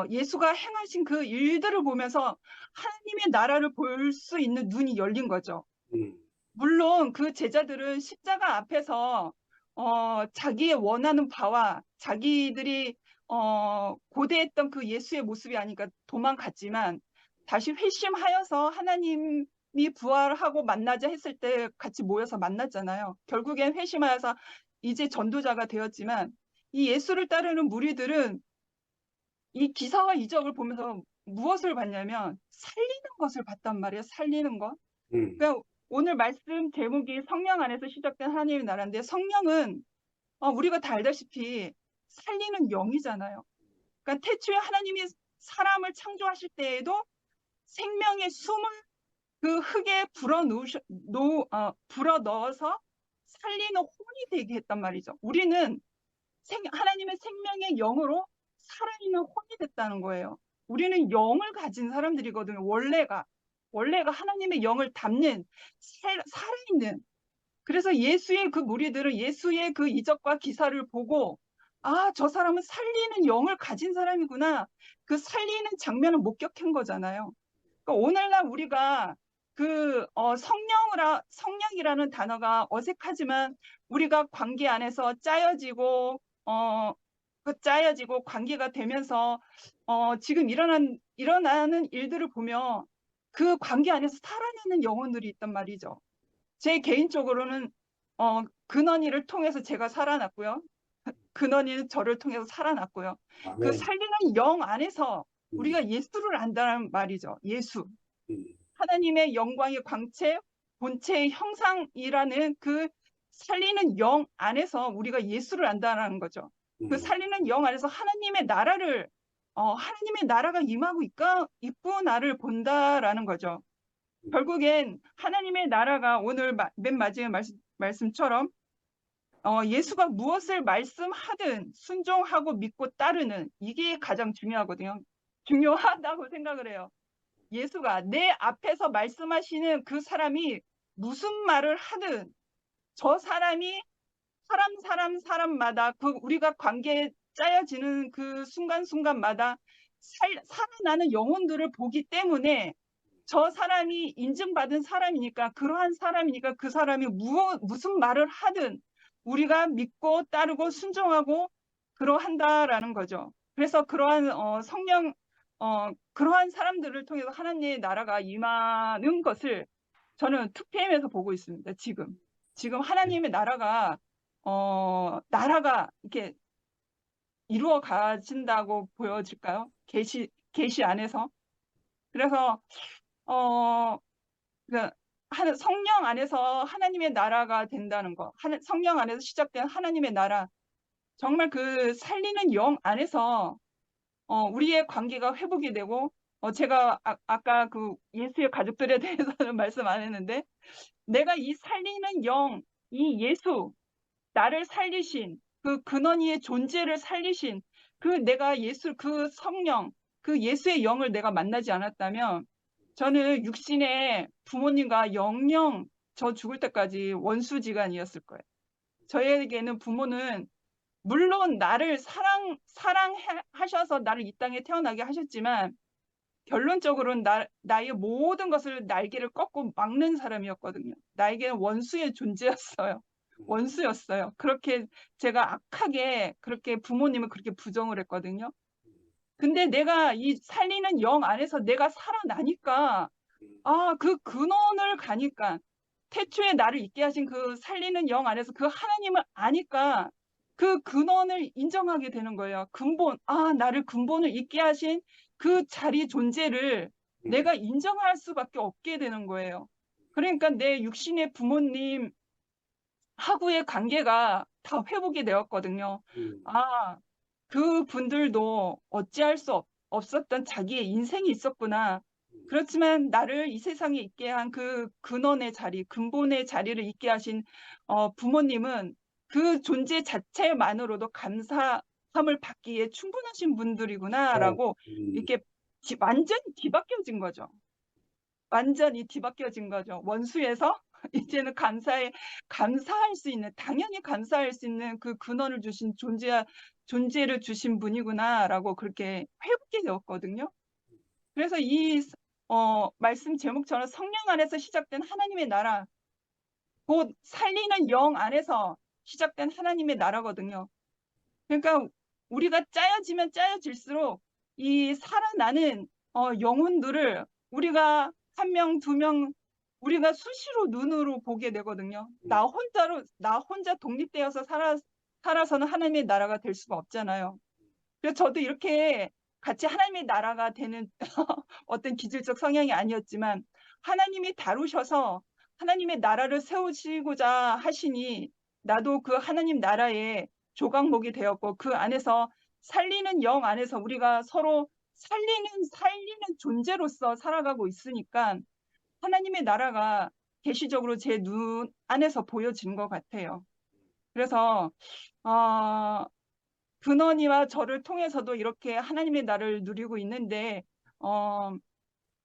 예수가 행하신 그 일들을 보면서 하나님의 나라를 볼 수 있는 눈이 열린 거죠. 물론 그 제자들은 십자가 앞에서 자기의 원하는 바와 자기들이 고대했던 그 예수의 모습이 아니까 도망갔지만 다시 회심하여서 하나님이 부활하고 만나자 했을 때 같이 모여서 만났잖아요. 결국엔 회심하여서 이제 전도자가 되었지만 이 예수를 따르는 무리들은 이 기사와 이적을 보면서 무엇을 봤냐면 살리는 것을 봤단 말이에요. 살리는 것. 그러니까 오늘 말씀 제목이 성령 안에서 시작된 하나님의 나라인데 성령은 우리가 다 알다시피 살리는 영이잖아요. 그러니까 태초에 하나님이 사람을 창조하실 때에도 생명의 숨을 그 흙에 불어 넣어서 살리는 혼이 되게 했단 말이죠. 우리는 하나님의 생명의 영으로 살아있는 혼이 됐다는 거예요. 우리는 영을 가진 사람들이거든요. 원래가 하나님의 영을 담는 살아있는. 그래서 예수의 그 무리들은 예수의 그 이적과 기사를 보고 저 사람은 살리는 영을 가진 사람이구나. 그 살리는 장면을 목격한 거잖아요. 그러니까 오늘날 우리가 성령이라는 단어가 어색하지만 우리가 관계 안에서 짜여지고 관계가 되면서 지금 일어나는 일들을 보면 그 관계 안에서 살아내는 영혼들이 있단 말이죠. 제 개인적으로는 근원이를 통해서 제가 살아났고요. 근원이는 저를 통해서 살아났고요. 그 살리는 영 안에서 우리가 예수를 안다는 말이죠. 예수. 하나님의 영광의 광채, 본체의 형상이라는 그 살리는 영 안에서 우리가 예수를 안다는 거죠. 그 살리는 영 안에서 하나님의 나라가 임하고 있구나를 본다라는 거죠. 결국엔 하나님의 나라가 오늘 맨 마지막 말씀처럼 예수가 무엇을 말씀하든 순종하고 믿고 따르는 이게 가장 중요하거든요. 중요하다고 생각을 해요. 예수가 내 앞에서 말씀하시는 그 사람이 무슨 말을 하든 저 사람이 사람마다 그 우리가 관계에 짜여지는 그 순간순간마다 살아나는 영혼들을 보기 때문에 저 사람이 인증받은 사람이니까 그러한 사람이니까 그 사람이 무슨 말을 하든 우리가 믿고 따르고 순종하고 그러한다라는 거죠. 그래서 그러한 성령 그러한 사람들을 통해서 하나님의 나라가 임하는 것을 저는 2PM에서 보고 있습니다. 지금 하나님의 나라가 이렇게 이루어 가진다고 보여질까요? 계시 안에서. 그래서 그 성령 안에서 하나님의 나라가 된다는 거, 성령 안에서 시작된 하나님의 나라, 정말 그 살리는 영 안에서 우리의 관계가 회복이 되고, 제가 아까 그 예수의 가족들에 대해서는 말씀 안 했는데, 내가 이 살리는 영, 이 예수, 나를 살리신 그 근원이의 존재를 살리신 내가 그 성령, 그 예수의 영을 내가 만나지 않았다면 저는 육신의 부모님과 영영 저 죽을 때까지 원수지간이었을 거예요. 저에게는 부모는 물론 나를 사랑하셔서 나를 이 땅에 태어나게 하셨지만 결론적으로는 나의 모든 것을 날개를 꺾고 막는 사람이었거든요. 나에게는 원수의 존재였어요. 원수였어요. 그렇게 제가 악하게 그렇게 부모님을 그렇게 부정을 했거든요. 근데 내가 이 살리는 영 안에서 내가 살아나니까 그 근원을 가니까 태초에 나를 있게 하신 그 살리는 영 안에서 그 하나님을 아니까 그 근원을 인정하게 되는 거예요. 나를 근본을 있게 하신 그 자리 존재를 내가 인정할 수밖에 없게 되는 거예요. 그러니까 내 육신의 부모님 하고의 관계가 다 회복이 되었거든요. 그 분들도 어찌할 수 없었던 자기의 인생이 있었구나. 그렇지만 나를 이 세상에 있게 한 그 근원의 자리, 근본의 자리를 있게 하신 부모님은 그 존재 자체만으로도 감사함을 받기에 충분하신 분들이구나라고 이렇게 완전히 뒤바뀌어진 거죠. 완전히 뒤바뀌어진 거죠. 원수에서 이제는 감사할 수 있는, 당연히 감사할 수 있는 그 근원을 주신 존재를 주신 분이구나라고 그렇게 회복이 되었거든요. 그래서 이 말씀 제목처럼 성령 안에서 시작된 하나님의 나라, 곧 살리는 영 안에서 시작된 하나님의 나라거든요. 그러니까 우리가 짜여지면 짜여질수록 이 살아나는 영혼들을 우리가 1명, 2명 우리가 수시로 눈으로 보게 되거든요. 나 혼자 독립되어서 살아서는 하나님의 나라가 될 수가 없잖아요. 그래서 저도 이렇게 같이 하나님의 나라가 되는 어떤 기질적 성향이 아니었지만 하나님이 다루셔서 하나님의 나라를 세우시고자 하시니 나도 그 하나님 나라의 조각목이 되었고 그 안에서 살리는 영 안에서 우리가 서로 살리는 존재로서 살아가고 있으니까 하나님의 나라가 계시적으로 제 눈 안에서 보여진 것 같아요. 그래서 근원이와 저를 통해서도 이렇게 하나님의 나라를 누리고 있는데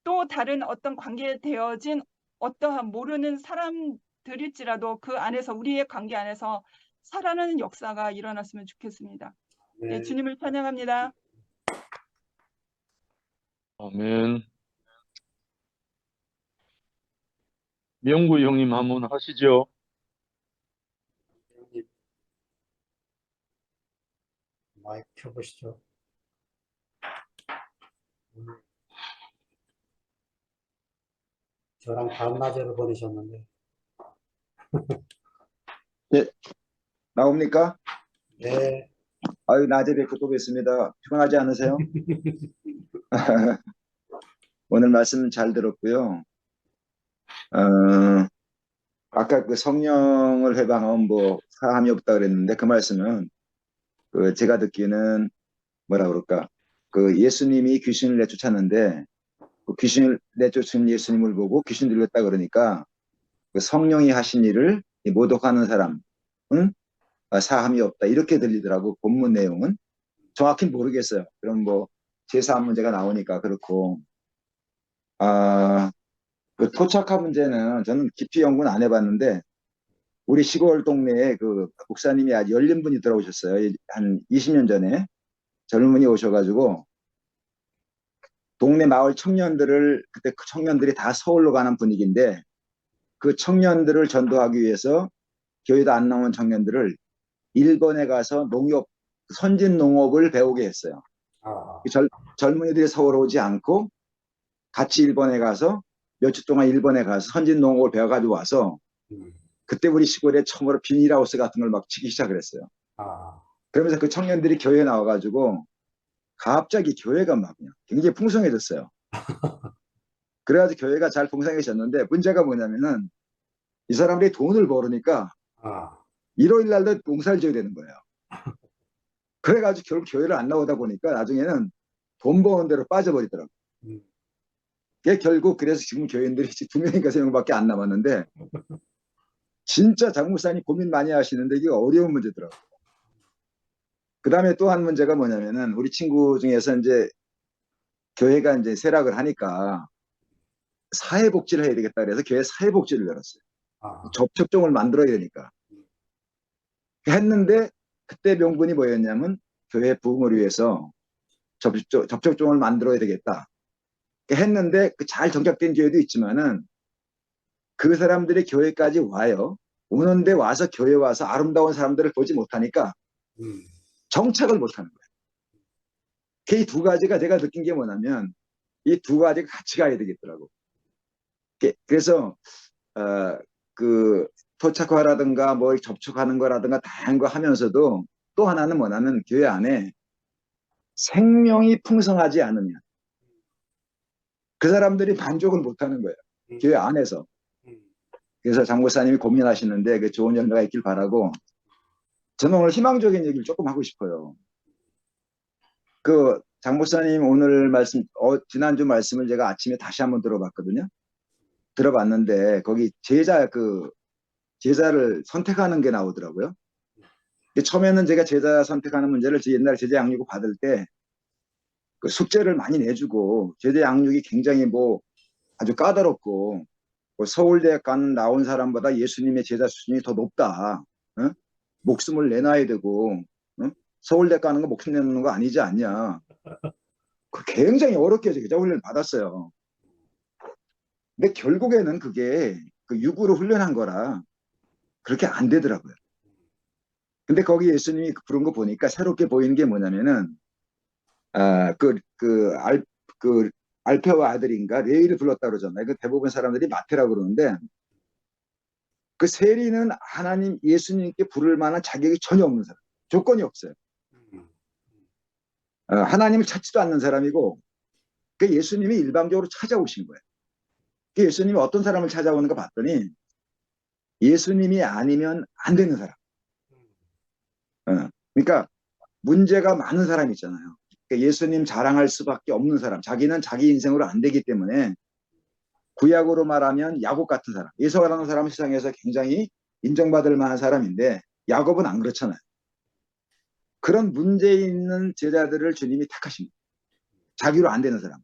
또 다른 어떤 관계에 되어진 어떠한 모르는 사람들일지라도 그 안에서 우리의 관계 안에서 살아나는 역사가 일어났으면 좋겠습니다. 네, 주님을 찬양합니다. 아멘. 명구 형님 한번 하시죠. 마이크 켜보시죠. 저랑 반나절을 보내셨는데. 네, 나옵니까? 네. 아유, 낮에 뵙고 또 뵙습니다. 피곤하지 않으세요? 오늘 말씀 잘 들었고요. 아까 그 성령을 회방하면 뭐 사함이 없다 그랬는데 그 말씀은 그 제가 듣기에는 뭐라 그럴까? 그 예수님이 귀신을 내쫓았는데 그 귀신을 내쫓은 예수님을 보고 귀신 들렸다 그러니까 그 성령이 하신 일을 모독하는 사람, 응? 사함이 없다 이렇게 들리더라고 본문 내용은. 정확히 모르겠어요. 그럼 뭐 제사함 문제가 나오니까 그렇고 그 토착화 문제는 저는 깊이 연구는 안 해봤는데 우리 시골 동네에 그 목사님이 아주 열린 분이 들어오셨어요. 한 20년 전에 젊은 분이 오셔가지고 동네 마을 청년들을 그때 그 청년들이 다 서울로 가는 분위기인데 그 청년들을 전도하기 위해서 교회도 안 나온 청년들을 일본에 가서 농업 선진 농업을 배우게 했어요. 아, 젊은이들이 서울 오지 않고 같이 일본에 가서 몇 주 동안 일본에 가서 선진 농업을 배워가지고 와서 음, 그때 우리 시골에 처음으로 비닐하우스 같은 걸 막 치기 시작을 했어요. 아, 그러면서 그 청년들이 교회에 나와가지고 갑자기 교회가 막 그냥 굉장히 풍성해졌어요. 그래가지고 교회가 잘 풍성해졌는데 문제가 뭐냐면은 이 사람들이 돈을 벌으니까 아, 일요일 날도 농사를 지어야 되는 거예요. 그래가지고 결국 교회를 안 나오다 보니까 나중에는 돈 버는 대로 빠져버리더라고요. 음, 그게 결국 그래서 지금 교인들이 2명인가 3명밖에 안 남았는데 진짜 장 목사님 고민 많이 하시는데 이게 어려운 문제더라고요. 그 다음에 또 한 문제가 뭐냐면은 우리 친구 중에서 이제 교회가 이제 쇠락을 하니까 사회복지를 해야 되겠다 그래서 교회 사회복지를 열었어요. 아, 접촉종을 만들어야 되니까. 했는데 그때 명분이 뭐였냐면 교회 부흥을 위해서 접촉종을 만들어야 되겠다. 했는데 그 잘 정착된 교회도 있지만은 그 사람들이 교회까지 와요. 오는데 와서 교회 와서 아름다운 사람들을 보지 못하니까 음, 정착을 못하는 거예요. 그 두 가지가 제가 느낀 게 뭐냐면 이 두 가지가 같이 가야 되겠더라고. 그래서 그 토착화라든가 뭐 접촉하는 거라든가 다양한 거 하면서도 또 하나는 뭐냐면 교회 안에 생명이 풍성하지 않으면 그 사람들이 만족을 못하는 거예요. 교회 안에서. 음, 그래서 장 목사님이 고민하시는데 그 좋은 열매가 있길 바라고 저는 오늘 희망적인 얘기를 조금 하고 싶어요. 그 장 목사님 오늘 말씀, 지난주 말씀을 제가 아침에 다시 한번 들어봤거든요. 들어봤는데 거기 제자를 선택하는 게 나오더라고요. 처음에는 제가 제자 선택하는 문제를 옛날에 제자 양육을 받을 때 그 숙제를 많이 내주고 제자 양육이 굉장히 뭐 아주 까다롭고 뭐 서울대 나온 사람보다 예수님의 제자 수준이 더 높다. 어? 목숨을 내놔야 되고 어? 서울대 가는 거 목숨 내놓는 거 아니지 않냐. 굉장히 어렵게 제자 훈련을 받았어요. 근데 결국에는 그게 그 육으로 훈련한 거라 그렇게 안 되더라고요. 근데 거기 예수님이 부른 거 보니까 새롭게 보이는 게 뭐냐면은 그 알페와 아들인가 레위를 불렀다 그러잖아요. 그 대부분 사람들이 마태라고 그러는데 그 세리는 하나님 예수님께 부를 만한 자격이 전혀 없는 사람, 조건이 없어요. 하나님을 찾지도 않는 사람이고 그 예수님이 일방적으로 찾아오신 거예요. 그 예수님이 어떤 사람을 찾아오는가 봤더니 예수님이 아니면 안 되는 사람. 그러니까 문제가 많은 사람 있잖아요. 그러니까 예수님 자랑할 수밖에 없는 사람, 자기는 자기 인생으로 안 되기 때문에 구약으로 말하면 야곱 같은 사람. 예수라는 사람은 세상에서 굉장히 인정받을 만한 사람인데 야곱은 안 그렇잖아요. 그런 문제 있는 제자들을 주님이 택하십니다. 자기로 안 되는 사람.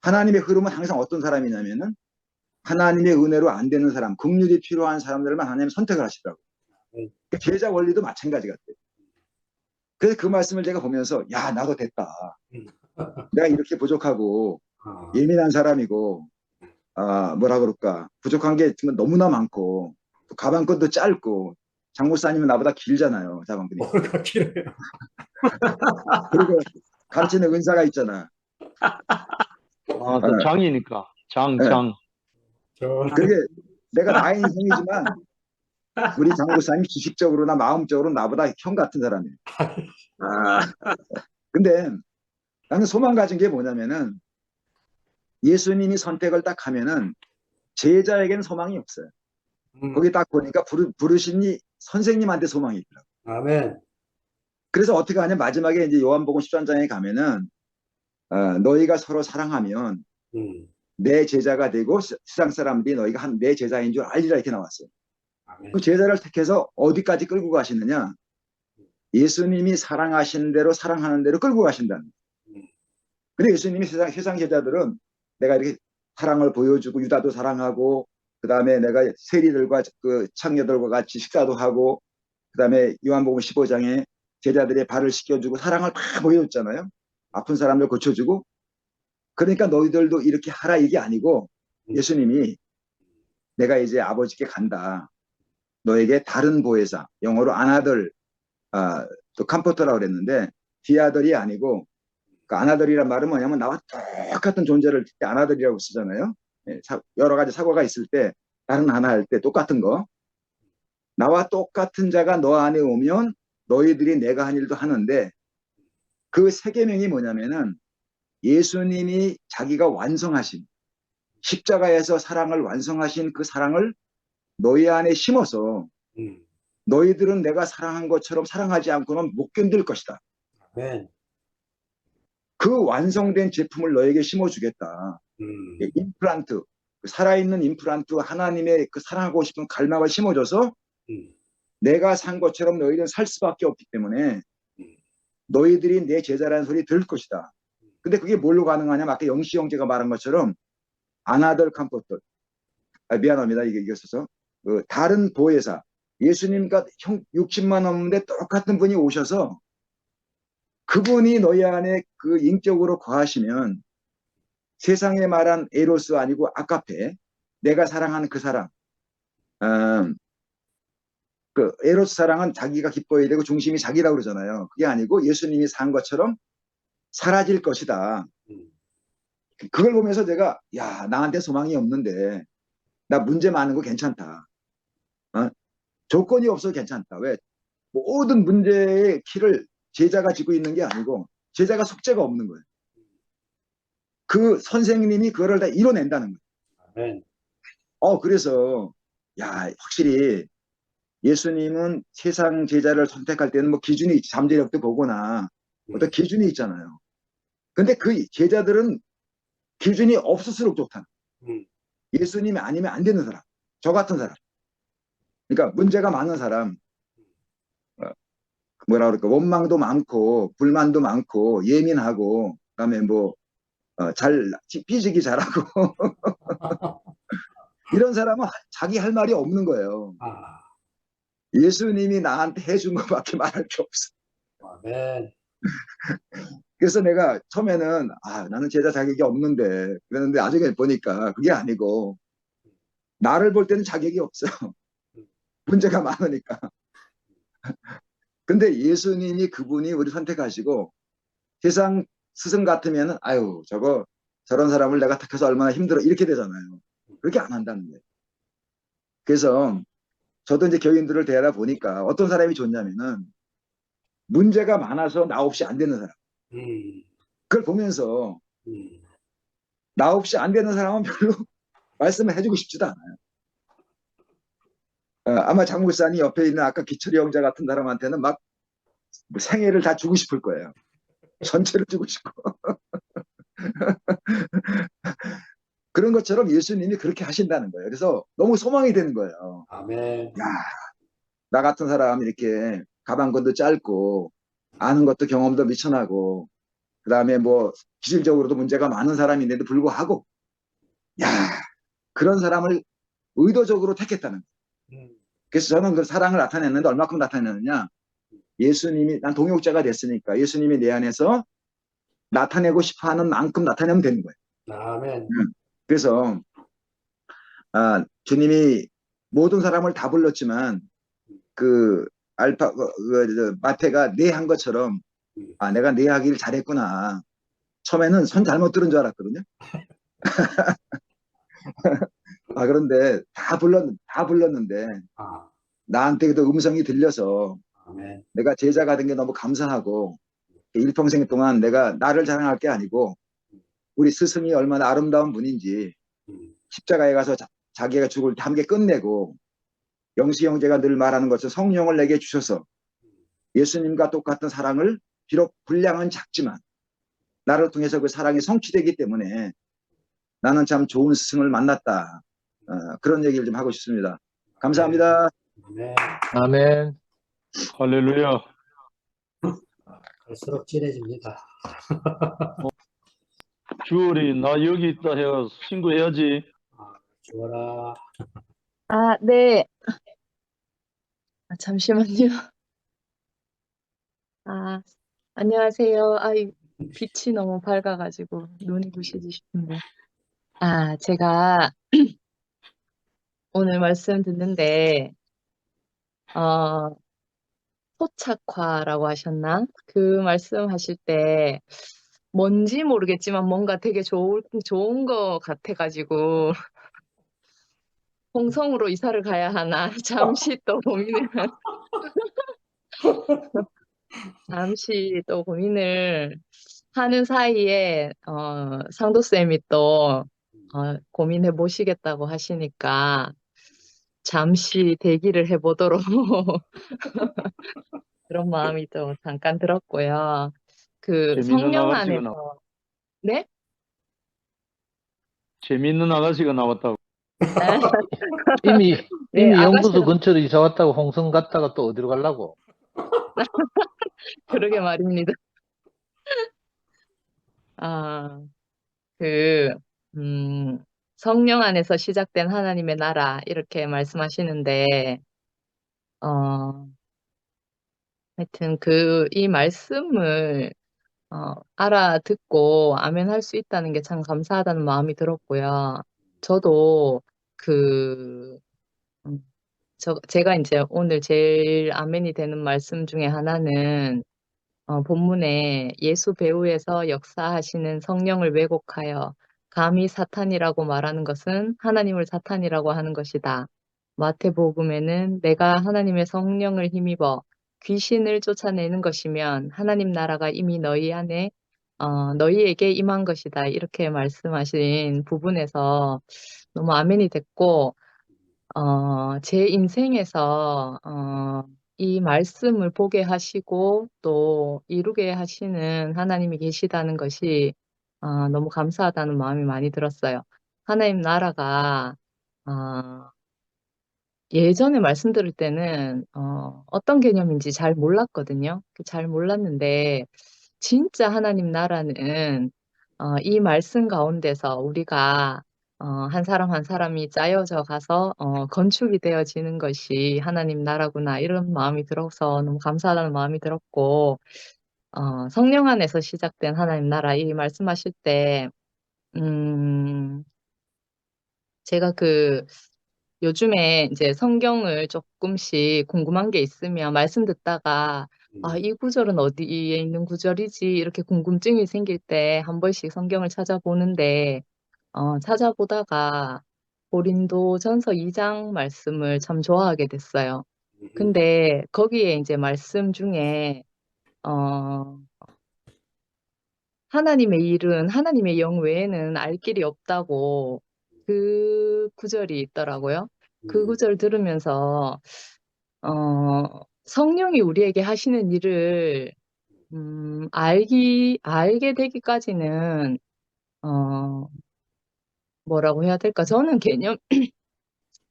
하나님의 흐름은 항상 어떤 사람이냐면은 하나님의 은혜로 안 되는 사람, 긍휼이 필요한 사람들만 하나님 선택을 하시더라고요. 제자 원리도 마찬가지 같아요. 그래서 그 말씀을 제가 보면서 야 나도 됐다. 내가 이렇게 부족하고 아, 예민한 사람이고 뭐라 그럴까 부족한 게 정말 너무나 많고 또 가방끈도 짧고 장 목사님은 나보다 길잖아요. 가방끈이. 뭐가 길어요. 그리고 가르치는 은사가 있잖아. 또 장이니까. 네. 장. 그게 내가 나의 인생이지만 우리 장 목사님이 지식적으로나 마음적으로 나보다 형 같은 사람이에요. 근데 나는 소망 가진 게 뭐냐면은 예수님이 선택을 딱 하면은 제자에게는 소망이 없어요. 거기 딱 보니까 부르시니 선생님한테 소망이 있더라고요. 아멘. 그래서 어떻게 하냐 마지막에 이제 요한복음 13장에 가면은 너희가 서로 사랑하면 내 제자가 되고 세상 사람들이 너희가 내 제자인 줄 알리라 이렇게 나왔어요. 아멘. 그 제자를 택해서 어디까지 끌고 가시느냐? 예수님이 사랑하시는 대로 사랑하는 대로 끌고 가신다는 거예요. 근데 예수님이 세상 제자들은 내가 이렇게 사랑을 보여주고 유다도 사랑하고 그다음에 내가 세리들과 그 창녀들과 같이 식사도 하고 그다음에 요한복음 15장에 제자들의 발을 씻겨주고 사랑을 다 보여줬잖아요. 아픈 사람들 고쳐주고. 그러니까 너희들도 이렇게 하라 이게 아니고 예수님이 내가 이제 아버지께 간다. 너에게 다른 보혜사, 영어로 아나들, 또 컴포터라고 그랬는데 디아들이 아니고 그 아나들이란 말은 뭐냐면 나와 똑같은 존재를 아나들이라고 쓰잖아요. 예, 여러 가지 사고가 있을 때 다른 하나 할 때 똑같은 거. 나와 똑같은 자가 너 안에 오면 너희들이 내가 한 일도 하는데 그 세 계명이 뭐냐면은 예수님이 자기가 완성하신 십자가에서 사랑을 완성하신 그 사랑을 너희 안에 심어서 너희들은 내가 사랑한 것처럼 사랑하지 않고는 못 견딜 것이다. 아멘. 그 완성된 제품을 너에게 심어주겠다. 임플란트, 살아있는 임플란트, 하나님의 그 사랑하고 싶은 갈망을 심어줘서 내가 산 것처럼 너희들은 살 수밖에 없기 때문에 너희들이 내 제자라는 소리 들을 것이다. 근데 그게 뭘로 가능하냐면 아까 영시 형제가 말한 것처럼 아나들 컴포터, 미안합니다. 이게 있어서 그 다른 보혜사, 예수님과 60만 넘는데 똑같은 분이 오셔서 그분이 너희 안에 그 인격으로 거하시면 세상에 말한 에로스 아니고 아카페, 내가 사랑하는 그 사랑, 그 에로스 사랑은 자기가 기뻐해야 되고 중심이 자기라고 그러잖아요. 그게 아니고 예수님이 산 것처럼 사라질 것이다. 그걸 보면서 제가 야, 나한테 소망이 없는데 나 문제 많은 거 괜찮다. 조건이 없어도 괜찮다. 왜? 모든 문제의 키를 제자가 지고 있는 게 아니고 제자가 숙제가 없는 거예요. 그 선생님이 그거를 다 이뤄낸다는 거예요. 아멘. 그래서 야, 확실히 예수님은 세상 제자를 선택할 때는 뭐 기준이 있지. 잠재력도 보거나 어떤 기준이 있잖아요. 근데 그 제자들은 기준이 없을수록 좋다. 예수님이 아니면 안 되는 사람. 저 같은 사람. 그러니까 문제가 많은 사람. 뭐라 그럴까. 원망도 많고 불만도 많고 예민하고 그다음에 뭐 잘 삐지기 잘하고 이런 사람은 자기 할 말이 없는 거예요. 아, 예수님이 나한테 해준 것밖에 말할 게 없어. 아멘. 그래서 내가 처음에는 나는 제자 자격이 없는데 그랬는데 나중에 보니까 그게 아니고 나를 볼 때는 자격이 없어. 문제가 많으니까. 근데 예수님이 그분이 우리 선택하시고 세상 스승 같으면은 아유 저런 사람을 내가 택해서 얼마나 힘들어 이렇게 되잖아요. 그렇게 안 한다는 거예요. 그래서 저도 이제 교인들을 대하다 보니까 어떤 사람이 좋냐면은 문제가 많아서 나 없이 안 되는 사람. 그걸 보면서 나 없이 안 되는 사람은 별로 말씀을 해주고 싶지도 않아요. 아마 장목사님 옆에 있는 아까 기철이 형제 같은 사람한테는 막 생애를 다 주고 싶을 거예요. 전체를 주고 싶고. 그런 것처럼 예수님이 그렇게 하신다는 거예요. 그래서 너무 소망이 되는 거예요. 아멘. 야, 나 같은 사람 이렇게 가방끈도 짧고 아는 것도 경험도 미천하고 그다음에 뭐 기질적으로도 문제가 많은 사람인데도 불구하고 야, 그런 사람을 의도적으로 택했다는 거예요. 그래서 저는 그 사랑을 나타냈는데 얼마큼 나타냈느냐. 예수님이 난 동역자가 됐으니까 예수님이 내 안에서 나타내고 싶어하는 만큼 나타내면 되는 거예요. 아멘. 그래서 주님이 모든 사람을 다 불렀지만 그 마태가 네 한 것처럼 내가 네 하기를 잘했구나. 처음에는 손 잘못 들은 줄 알았거든요. 그런데 다 불렀는데 아, 나한테도 음성이 들려서 아멘. 내가 제자가 된 게 너무 감사하고 일평생 동안 내가 나를 자랑할 게 아니고 우리 스승이 얼마나 아름다운 분인지 십자가에 가서 자기가 죽을 때 함께 끝내고 영시 형제가 늘 말하는 것처럼 성령을 내게 주셔서 예수님과 똑같은 사랑을 비록 분량은 작지만 나를 통해서 그 사랑이 성취되기 때문에 나는 참 좋은 스승을 만났다. 그런 얘기를 좀 하고 싶습니다. 감사합니다. 네, 아멘. 할렐루야. 갈수록 진해집니다. 주월이 나 여기 있다 해가 신고해야지. 주어라. 아, 네. 잠시만요. 아, 안녕하세요. 빛이 너무 밝아가지고 눈이 부시지 싶은데. 제가 오늘 말씀 듣는데, 어, 토착화라고 하셨나? 그 말씀 하실 때, 뭔지 모르겠지만 뭔가 되게 좋은 거 같아가지고, 홍성으로 이사를 가야 하나? 잠시 또 고민을 하는 사이에, 상도쌤이 또, 고민해 보시겠다고 하시니까, 잠시 대기를 해보도록 그런 마음이 좀 잠깐 들었고요. 그 재밌는 성령 아가씨가 안에서, 네? 재밌는 아가씨가 나왔다고. 이미 네, 연구소 근처로 이사 왔다고 홍성 갔다가 또 어디로 가려고? 그러게 말입니다. 아, 그, 음, 성령 안에서 시작된 하나님의 나라, 이렇게 말씀하시는데, 어, 하여튼 이 말씀을 알아듣고 아멘 할 수 있다는 게 참 감사하다는 마음이 들었고요. 저도 그, 음, 제가 이제 오늘 제일 아멘이 되는 말씀 중에 하나는 본문에 예수 배후에서 역사하시는 성령을 왜곡하여 감히 사탄이라고 말하는 것은 하나님을 사탄이라고 하는 것이다. 마태복음에는 내가 하나님의 성령을 힘입어 귀신을 쫓아내는 것이면 하나님 나라가 이미 너희에게 임한 것이다. 이렇게 말씀하신 부분에서 너무 아멘이 됐고, 제 인생에서, 이 말씀을 보게 하시고 또 이루게 하시는 하나님이 계시다는 것이, 너무 감사하다는 마음이 많이 들었어요. 하나님 나라가, 어, 예전에 말씀 들을 때는 어떤 개념인지 잘 몰랐거든요. 잘 몰랐는데 진짜 하나님 나라는 이 말씀 가운데서 우리가 한 사람 한 사람이 짜여져 가서 건축이 되어지는 것이 하나님 나라구나 이런 마음이 들어서 너무 감사하다는 마음이 들었고 성령 안에서 시작된 하나님 나라 이 말씀하실 때 음, 제가 요즘에 이제 성경을 조금씩 궁금한 게 있으면 말씀 듣다가 이 구절은 어디에 있는 구절이지? 이렇게 궁금증이 생길 때 한 번씩 성경을 찾아보는데 찾아보다가 고린도전서 2장 말씀을 참 좋아하게 됐어요. 근데 거기에 이제 말씀 중에 어, 하나님의 일은 하나님의 영 외에는 알 길이 없다고 그 구절이 있더라고요. 그 구절 들으면서 성령이 우리에게 하시는 일을 알게 되기까지는 어, 뭐라고 해야 될까? 저는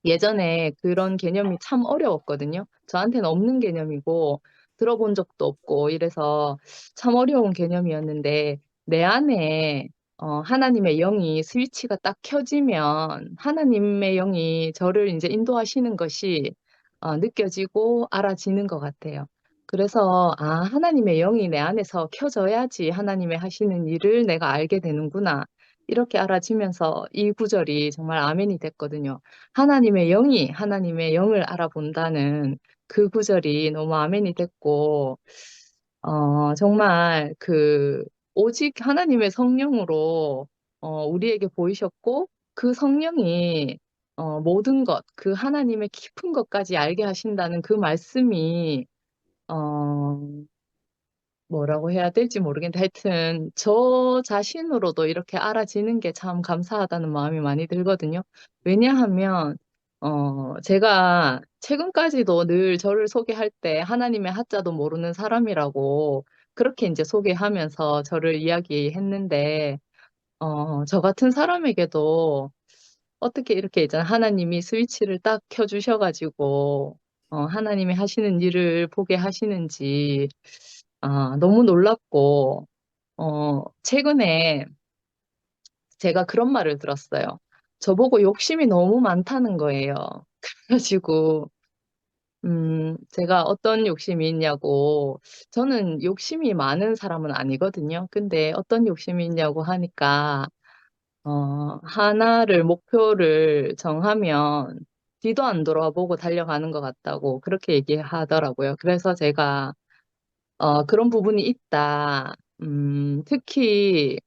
예전에 그런 개념이 참 어려웠거든요. 저한테는 없는 개념이고 들어본 적도 없고 이래서 참 어려운 개념이었는데 내 안에 하나님의 영이 스위치가 딱 켜지면 하나님의 영이 저를 이제 인도하시는 것이 느껴지고 알아지는 것 같아요. 그래서 하나님의 영이 내 안에서 켜져야지 하나님의 하시는 일을 내가 알게 되는구나. 이렇게 알아지면서 이 구절이 정말 아멘이 됐거든요. 하나님의 영이 하나님의 영을 알아본다는 그 구절이 너무 아멘이 됐고, 정말 오직 하나님의 성령으로, 우리에게 보이셨고, 그 성령이, 모든 것, 그 하나님의 깊은 것까지 알게 하신다는 그 말씀이, 어, 뭐라고 해야 될지 모르겠는데 하여튼 저 자신으로도 이렇게 알아지는 게 참 감사하다는 마음이 많이 들거든요. 왜냐하면 제가 최근까지도 늘 저를 소개할 때 하나님의 하자도 모르는 사람이라고 그렇게 이제 소개하면서 저를 이야기했는데 저 같은 사람에게도 어떻게 이렇게 있잖아 하나님이 스위치를 딱 켜주셔가지고 하나님이 하시는 일을 보게 하시는지, 너무 놀랍고, 최근에 제가 그런 말을 들었어요. 저보고 욕심이 너무 많다는 거예요. 그래가지고, 제가 어떤 욕심이 있냐고, 저는 욕심이 많은 사람은 아니거든요. 근데 어떤 욕심이 있냐고 하니까, 하나를 목표를 정하면 뒤도 안 돌아보고 달려가는 것 같다고 그렇게 얘기하더라고요. 그래서 제가, 그런 부분이 있다. 특히,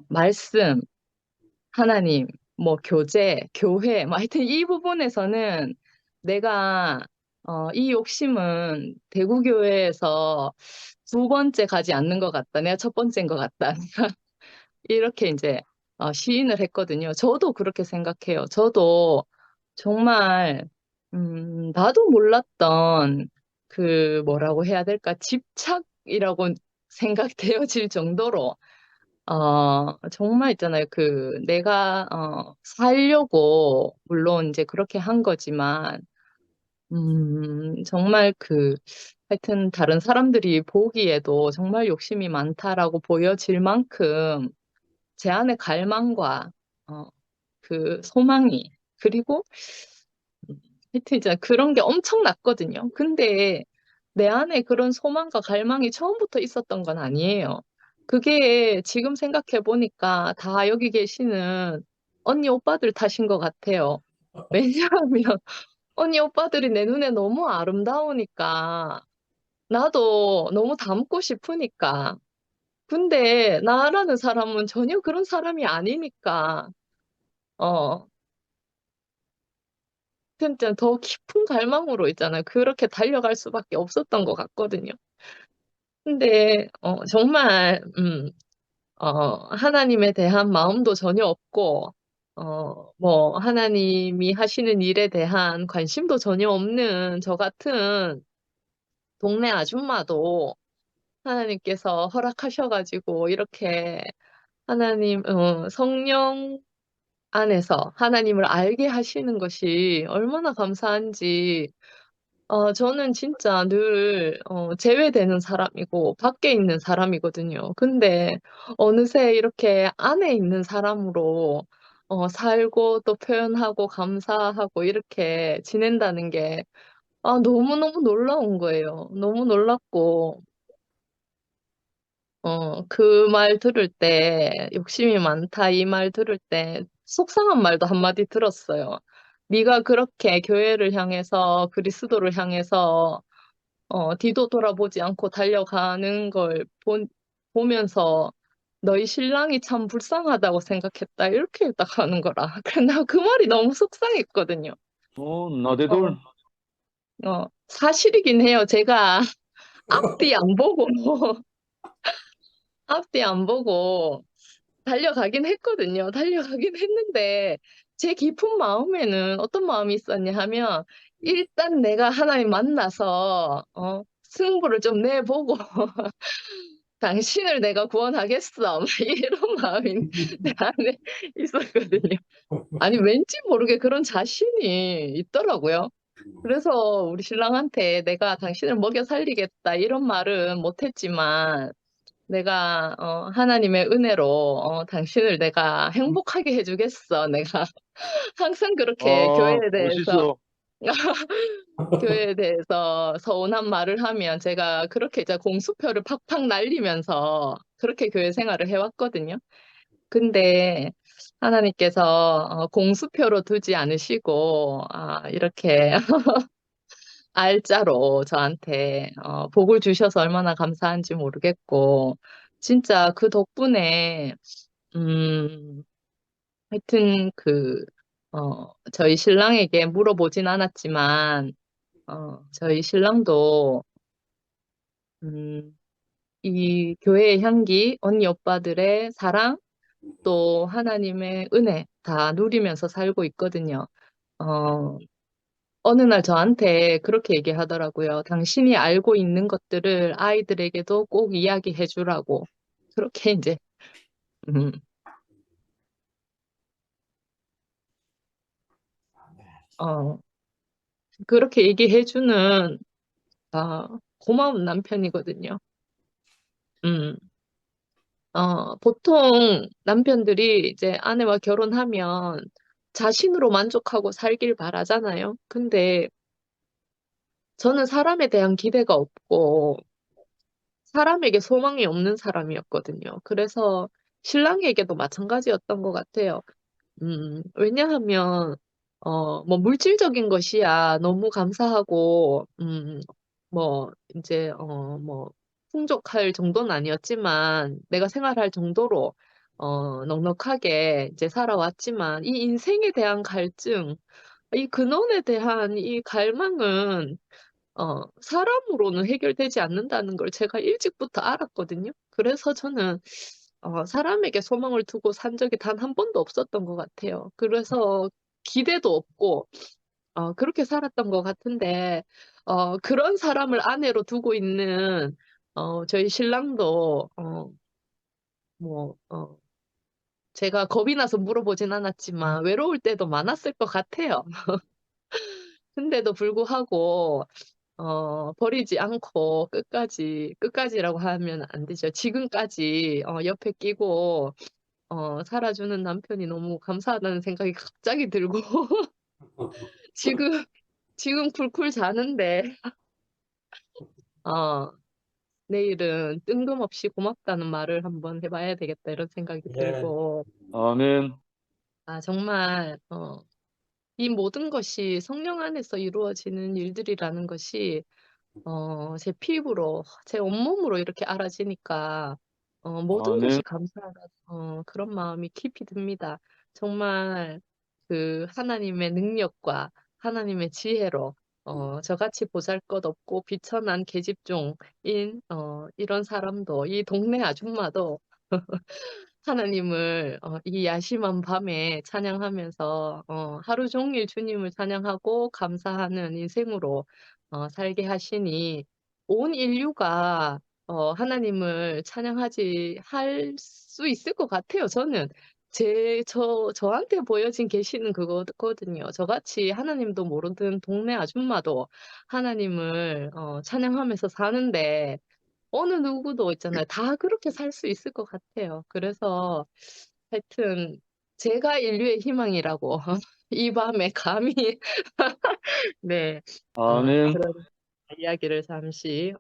말씀, 하나님, 뭐, 교제, 교회, 뭐, 하여튼 이 부분에서는 내가, 이 욕심은 대구교회에서 두 번째 가지 않는 것 같다. 내가 첫 번째인 것 같다. 이렇게 이제, 시인을 했거든요. 저도 그렇게 생각해요. 저도 정말, 나도 몰랐던 그 뭐라고 해야 될까? 집착이라고 생각되어질 정도로, 정말 있잖아요. 그, 내가, 살려고, 물론 이제 그렇게 한 거지만, 정말 그, 하여튼 다른 사람들이 보기에도 정말 욕심이 많다라고 보여질 만큼 제 안에 갈망과, 어, 그 소망이, 그리고 하여튼 이제 그런 게 엄청났거든요. 근데 내 안에 그런 소망과 갈망이 처음부터 있었던 건 아니에요. 그게 지금 생각해 보니까 다 여기 계시는 언니 오빠들 탓인 것 같아요. 왜냐하면 언니 오빠들이 내 눈에 너무 아름다우니까 나도 너무 닮고 싶으니까. 근데 나라는 사람은 전혀 그런 사람이 아니니까 어 진짜 더 깊은 갈망으로 있잖아요. 그렇게 달려갈 수밖에 없었던 것 같거든요. 근데 정말 하나님에 대한 마음도 전혀 없고 뭐 하나님이 하시는 일에 대한 관심도 전혀 없는 저 같은 동네 아줌마도 하나님께서 허락하셔 가지고 이렇게 하나님 성령 안에서 하나님을 알게 하시는 것이 얼마나 감사한지 저는 진짜 늘 제외되는 사람이고 밖에 있는 사람이거든요. 근데 어느새 이렇게 안에 있는 사람으로 살고 또 표현하고 감사하고 이렇게 지낸다는 게 너무너무 놀라운 거예요. 너무 놀랍고 그 말 들을 때 욕심이 많다 이 말 들을 때 속상한 말도 한마디 들었어요. 네가 그렇게 교회를 향해서 그리스도를 향해서 뒤도 돌아보지 않고 달려가는 걸 보면서 너희 신랑이 참 불쌍하다고 생각했다. 이렇게 딱 하는 거라. 그래, 나 그 말이 너무 속상했거든요. 나대돌. 사실이긴 해요. 제가 앞뒤 안 보고, 앞뒤 안 보고 달려가긴 했거든요. 달려가긴 했는데, 제 깊은 마음에는 어떤 마음이 있었냐 하면, 일단 내가 하나님 만나서, 승부를 좀 내보고, 당신을 내가 구원하겠어. 막 이런 마음이 내 안에 있었거든요. 아니, 왠지 모르게 그런 자신이 있더라고요. 그래서 우리 신랑한테 내가 당신을 먹여 살리겠다 이런 말은 못했지만 내가 하나님의 은혜로 당신을 내가 행복하게 해주겠어. 내가 항상 그렇게 멋있어. 교회에 대해서 서운한 말을 하면 제가 그렇게 이제 공수표를 팍팍 날리면서 그렇게 교회 생활을 해왔거든요. 근데 하나님께서 공수표로 두지 않으시고 이렇게 알짜로 저한테 복을 주셔서 얼마나 감사한지 모르겠고 진짜 그 덕분에 음 하여튼 저희 신랑에게 물어보진 않았지만 저희 신랑도 음, 이 교회의 향기, 언니 오빠들의 사랑, 또 하나님의 은혜 다 누리면서 살고 있거든요. 어, 어느 날 저한테 그렇게 얘기하더라고요. 당신이 알고 있는 것들을 아이들에게도 꼭 이야기해 주라고. 그렇게 이제, 음, 어, 그렇게 얘기해주는 고마운 남편이거든요. 음, 보통 남편들이 이제 아내와 결혼하면 자신으로 만족하고 살길 바라잖아요. 근데 저는 사람에 대한 기대가 없고 사람에게 소망이 없는 사람이었거든요. 그래서 신랑에게도 마찬가지였던 것 같아요. 왜냐하면, 뭐, 물질적인 것이야 너무 감사하고, 이제, 풍족할 정도는 아니었지만, 내가 생활할 정도로, 넉넉하게 이제 살아왔지만, 이 인생에 대한 갈증, 이 근원에 대한 이 갈망은, 사람으로는 해결되지 않는다는 걸 제가 일찍부터 알았거든요. 그래서 저는 사람에게 소망을 두고 산 적이 단 한 번도 없었던 것 같아요. 그래서 기대도 없고 그렇게 살았던 것 같은데 그런 사람을 아내로 두고 있는 저희 신랑도 뭐 제가 겁이 나서 물어보진 않았지만 외로울 때도 많았을 것 같아요. 근데도 불구하고 버리지 않고 끝까지라고 하면 안 되죠. 지금까지 옆에 끼고 살아주는 남편이 너무 감사하다는 생각이 갑자기 들고 지금 지금 쿨쿨 자는데 어, 내일은 뜬금없이 고맙다는 말을 한번 해봐야 되겠다 이런 생각이 예, 들고 아멘. 정말 이 모든 것이 성령 안에서 이루어지는 일들이라는 것이 제 피부로, 제 온몸으로 이렇게 알아지니까, 모든 아멘. 것이 감사하다, 그런 마음이 깊이 듭니다. 정말 그 하나님의 능력과 하나님의 지혜로, 저같이 보잘것없고 비천한 계집종인, 이런 사람도, 이 동네 아줌마도 하나님을 이 야심한 밤에 찬양하면서 하루 종일 주님을 찬양하고 감사하는 인생으로 살게 하시니 온 인류가 하나님을 찬양하지 할 수 있을 것 같아요. 저는 저한테 보여진 계시는 그거거든요. 저같이 하나님도 모르는 동네 아줌마도 하나님을 찬양하면서 사는데 어느 누구도 있잖아요. 다 그렇게 살 수 있을 것 같아요. 그래서 하여튼 제가 인류의 희망이라고 이 밤에 감히 네, 아멘. 그런 이야기를 잠시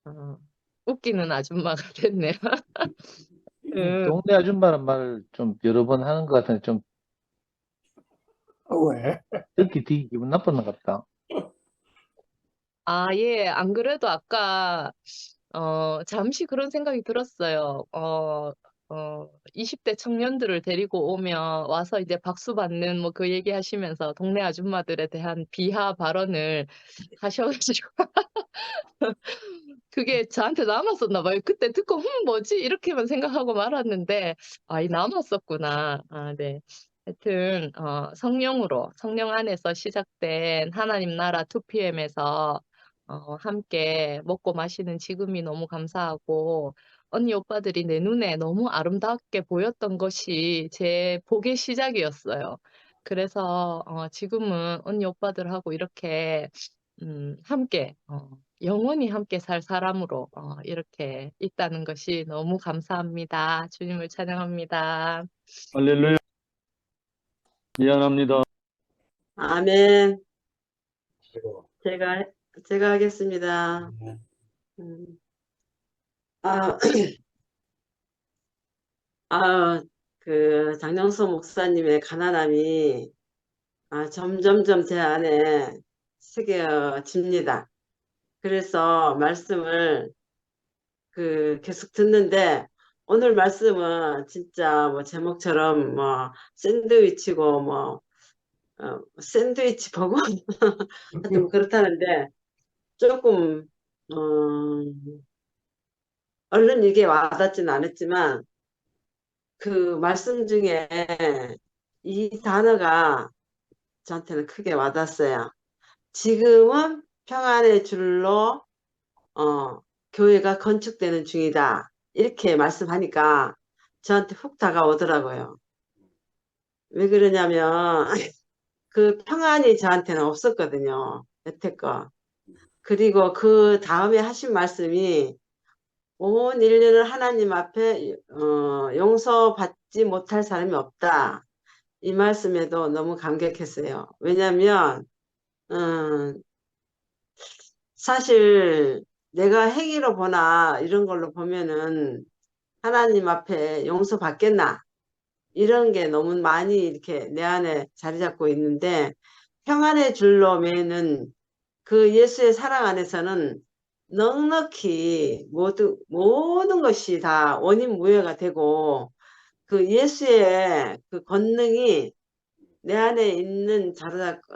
어, 웃기는 아줌마가 됐네요. 음, 동네 아줌마란 말을 좀 여러 번 하는 것 같은데 좀 왜? 듣기 되게 기분 나쁜 것 같다. 예, 안 그래도 아까 잠시 그런 생각이 들었어요. 20대 청년들을 데리고 와서 이제 박수 받는 뭐 그 얘기 하시면서 동네 아줌마들에 대한 비하 발언을 하셔가지고 그게 저한테 남았었나 봐요. 그때 듣고 뭐지? 이렇게만 생각하고 말았는데 이 남았었구나. 네. 하여튼 성령 안에서 시작된 하나님 나라 2PM에서 함께 먹고 마시는 지금이 너무 감사하고 언니 오빠들이 내 눈에 너무 아름답게 보였던 것이 제 복의 시작이었어요. 그래서 지금은 언니 오빠들하고 이렇게 함께 영원히 함께 살 사람으로 이렇게 있다는 것이 너무 감사합니다. 주님을 찬양합니다. 할렐루야. 미안합니다. 아멘. 그리고, 제가, 제가 하겠습니다. 예, 음, 아, 아, 장영수 목사님의 가난함이, 점점점 제 안에 새겨집니다. 그래서 말씀을 계속 듣는데, 오늘 말씀은 진짜 뭐 제목처럼 뭐 샌드위치고 샌드위치 버거? 하여튼 뭐 그렇다는데, 조금, 어, 얼른 이게 와닿지는 않았지만, 그 말씀 중에 이 단어가 저한테는 크게 와닿았어요. 지금은 평안의 줄로, 교회가 건축되는 중이다. 이렇게 말씀하니까 저한테 훅 다가오더라고요. 왜 그러냐면, 그 평안이 저한테는 없었거든요. 여태껏. 그리고 그 다음에 하신 말씀이 온 인류는 하나님 앞에 용서받지 못할 사람이 없다. 이 말씀에도 너무 감격했어요. 왜냐하면 사실 내가 행위로 보나 이런 걸로 보면은 하나님 앞에 용서받겠나 이런 게 너무 많이 이렇게 내 안에 자리 잡고 있는데 평안의 줄로 매는 그 예수의 사랑 안에서는 넉넉히 모든 것이 다 원인 무효가 되고 그 예수의 그 권능이 내 안에 있는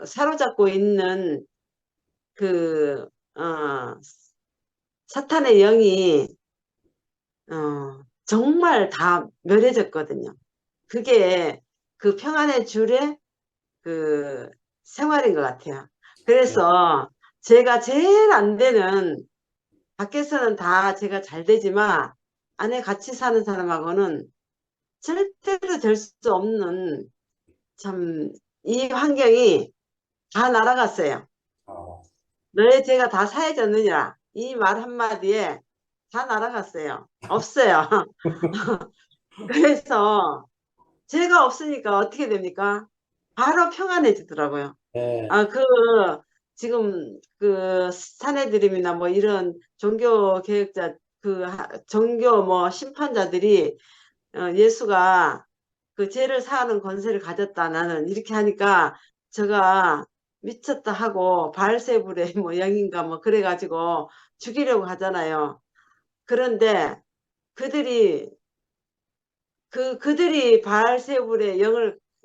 사로잡고 있는 그 사탄의 영이 정말 다 멸해졌거든요. 그게 그 평안의 줄의 그 생활인 것 같아요. 그래서 제가 제일 안 되는 밖에서는 다 제가 잘 되지만 안에 같이 사는 사람하고는 절대로 될 수 없는 참 이 환경이 다 날아갔어요. 너의 죄가 다 사해졌느니라 이 말 한마디에 다 날아갔어요. 없어요. 그래서 죄가 없으니까 어떻게 됩니까? 바로 평안해지더라고요. 네. 지금 그 사내들임이나 뭐 이런 종교 개혁자 종교 뭐 심판자들이 예수가 그 죄를 사하는 권세를 가졌다 나는 이렇게 하니까 제가 미쳤다 하고 바알세불의 뭐 영인가 뭐 그래가지고 죽이려고 하잖아요. 그런데 그들이 바알세불의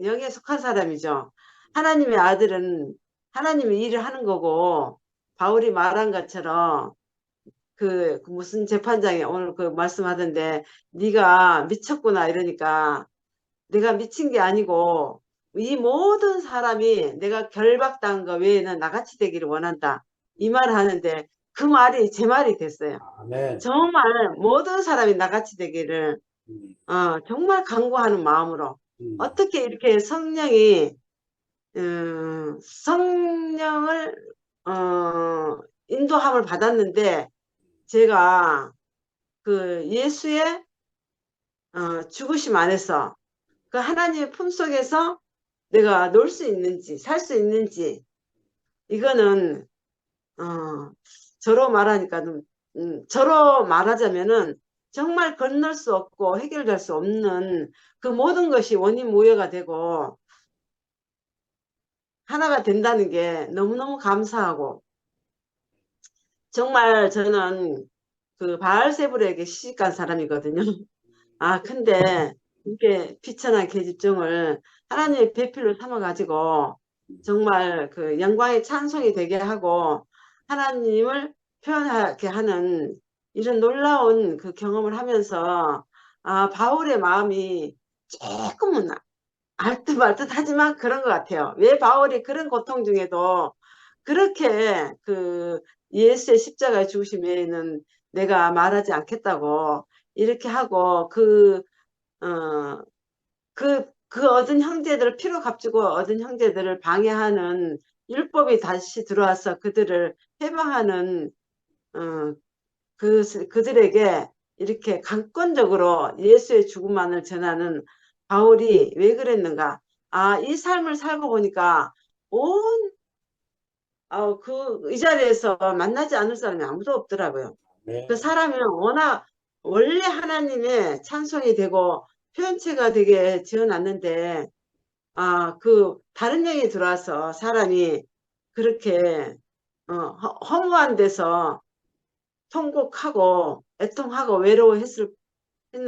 영에 속한 사람이죠. 하나님의 아들은 하나님의 일을 하는 거고 바울이 말한 것처럼 그 무슨 재판장이 오늘 그 말씀하던데 네가 미쳤구나 이러니까 내가 미친 게 아니고 이 모든 사람이 내가 결박당한 거 외에는 나같이 되기를 원한다. 이 말을 하는데 그 말이 제 말이 됐어요. 아멘. 정말 모든 사람이 나같이 되기를 정말 간구하는 마음으로 어떻게 이렇게 성령을 인도함을 받았는데 제가 그 예수의 죽으심 안에서 그 하나님의 품속에서 내가 놀 수 있는지 살 수 있는지 이거는 저로 말하자면은 정말 건널 수 없고 해결될 수 없는 그 모든 것이 원인 무효가 되고 하나가 된다는 게 너무너무 감사하고 정말 저는 그 바알세불에게 시집간 사람이거든요. 근데 이렇게 비천한 계집종을 하나님의 배필로 삼아가지고 정말 그 영광의 찬송이 되게 하고 하나님을 표현하게 하는 이런 놀라운 그 경험을 하면서 바울의 마음이 조금은 알듯말듯 하지만 그런 것 같아요. 왜 바울이 그런 고통 중에도 그렇게 그 예수의 십자가의 죽으심에는 내가 말하지 않겠다고 이렇게 하고 얻은 형제들을 피로 값주고 얻은 형제들을 방해하는 율법이 다시 들어와서 그들을 해방하는 그들에게 이렇게 강권적으로 예수의 죽음만을 전하는 바울이 왜 그랬는가? 이 삶을 살고 보니까 이 자리에서 만나지 않을 사람이 아무도 없더라고요. 네. 그 사람은 원래 하나님의 찬송이 되고 표현체가 되게 지어놨는데 다른 영이 들어와서 사람이 그렇게 허무한 데서 통곡하고 애통하고 외로워했는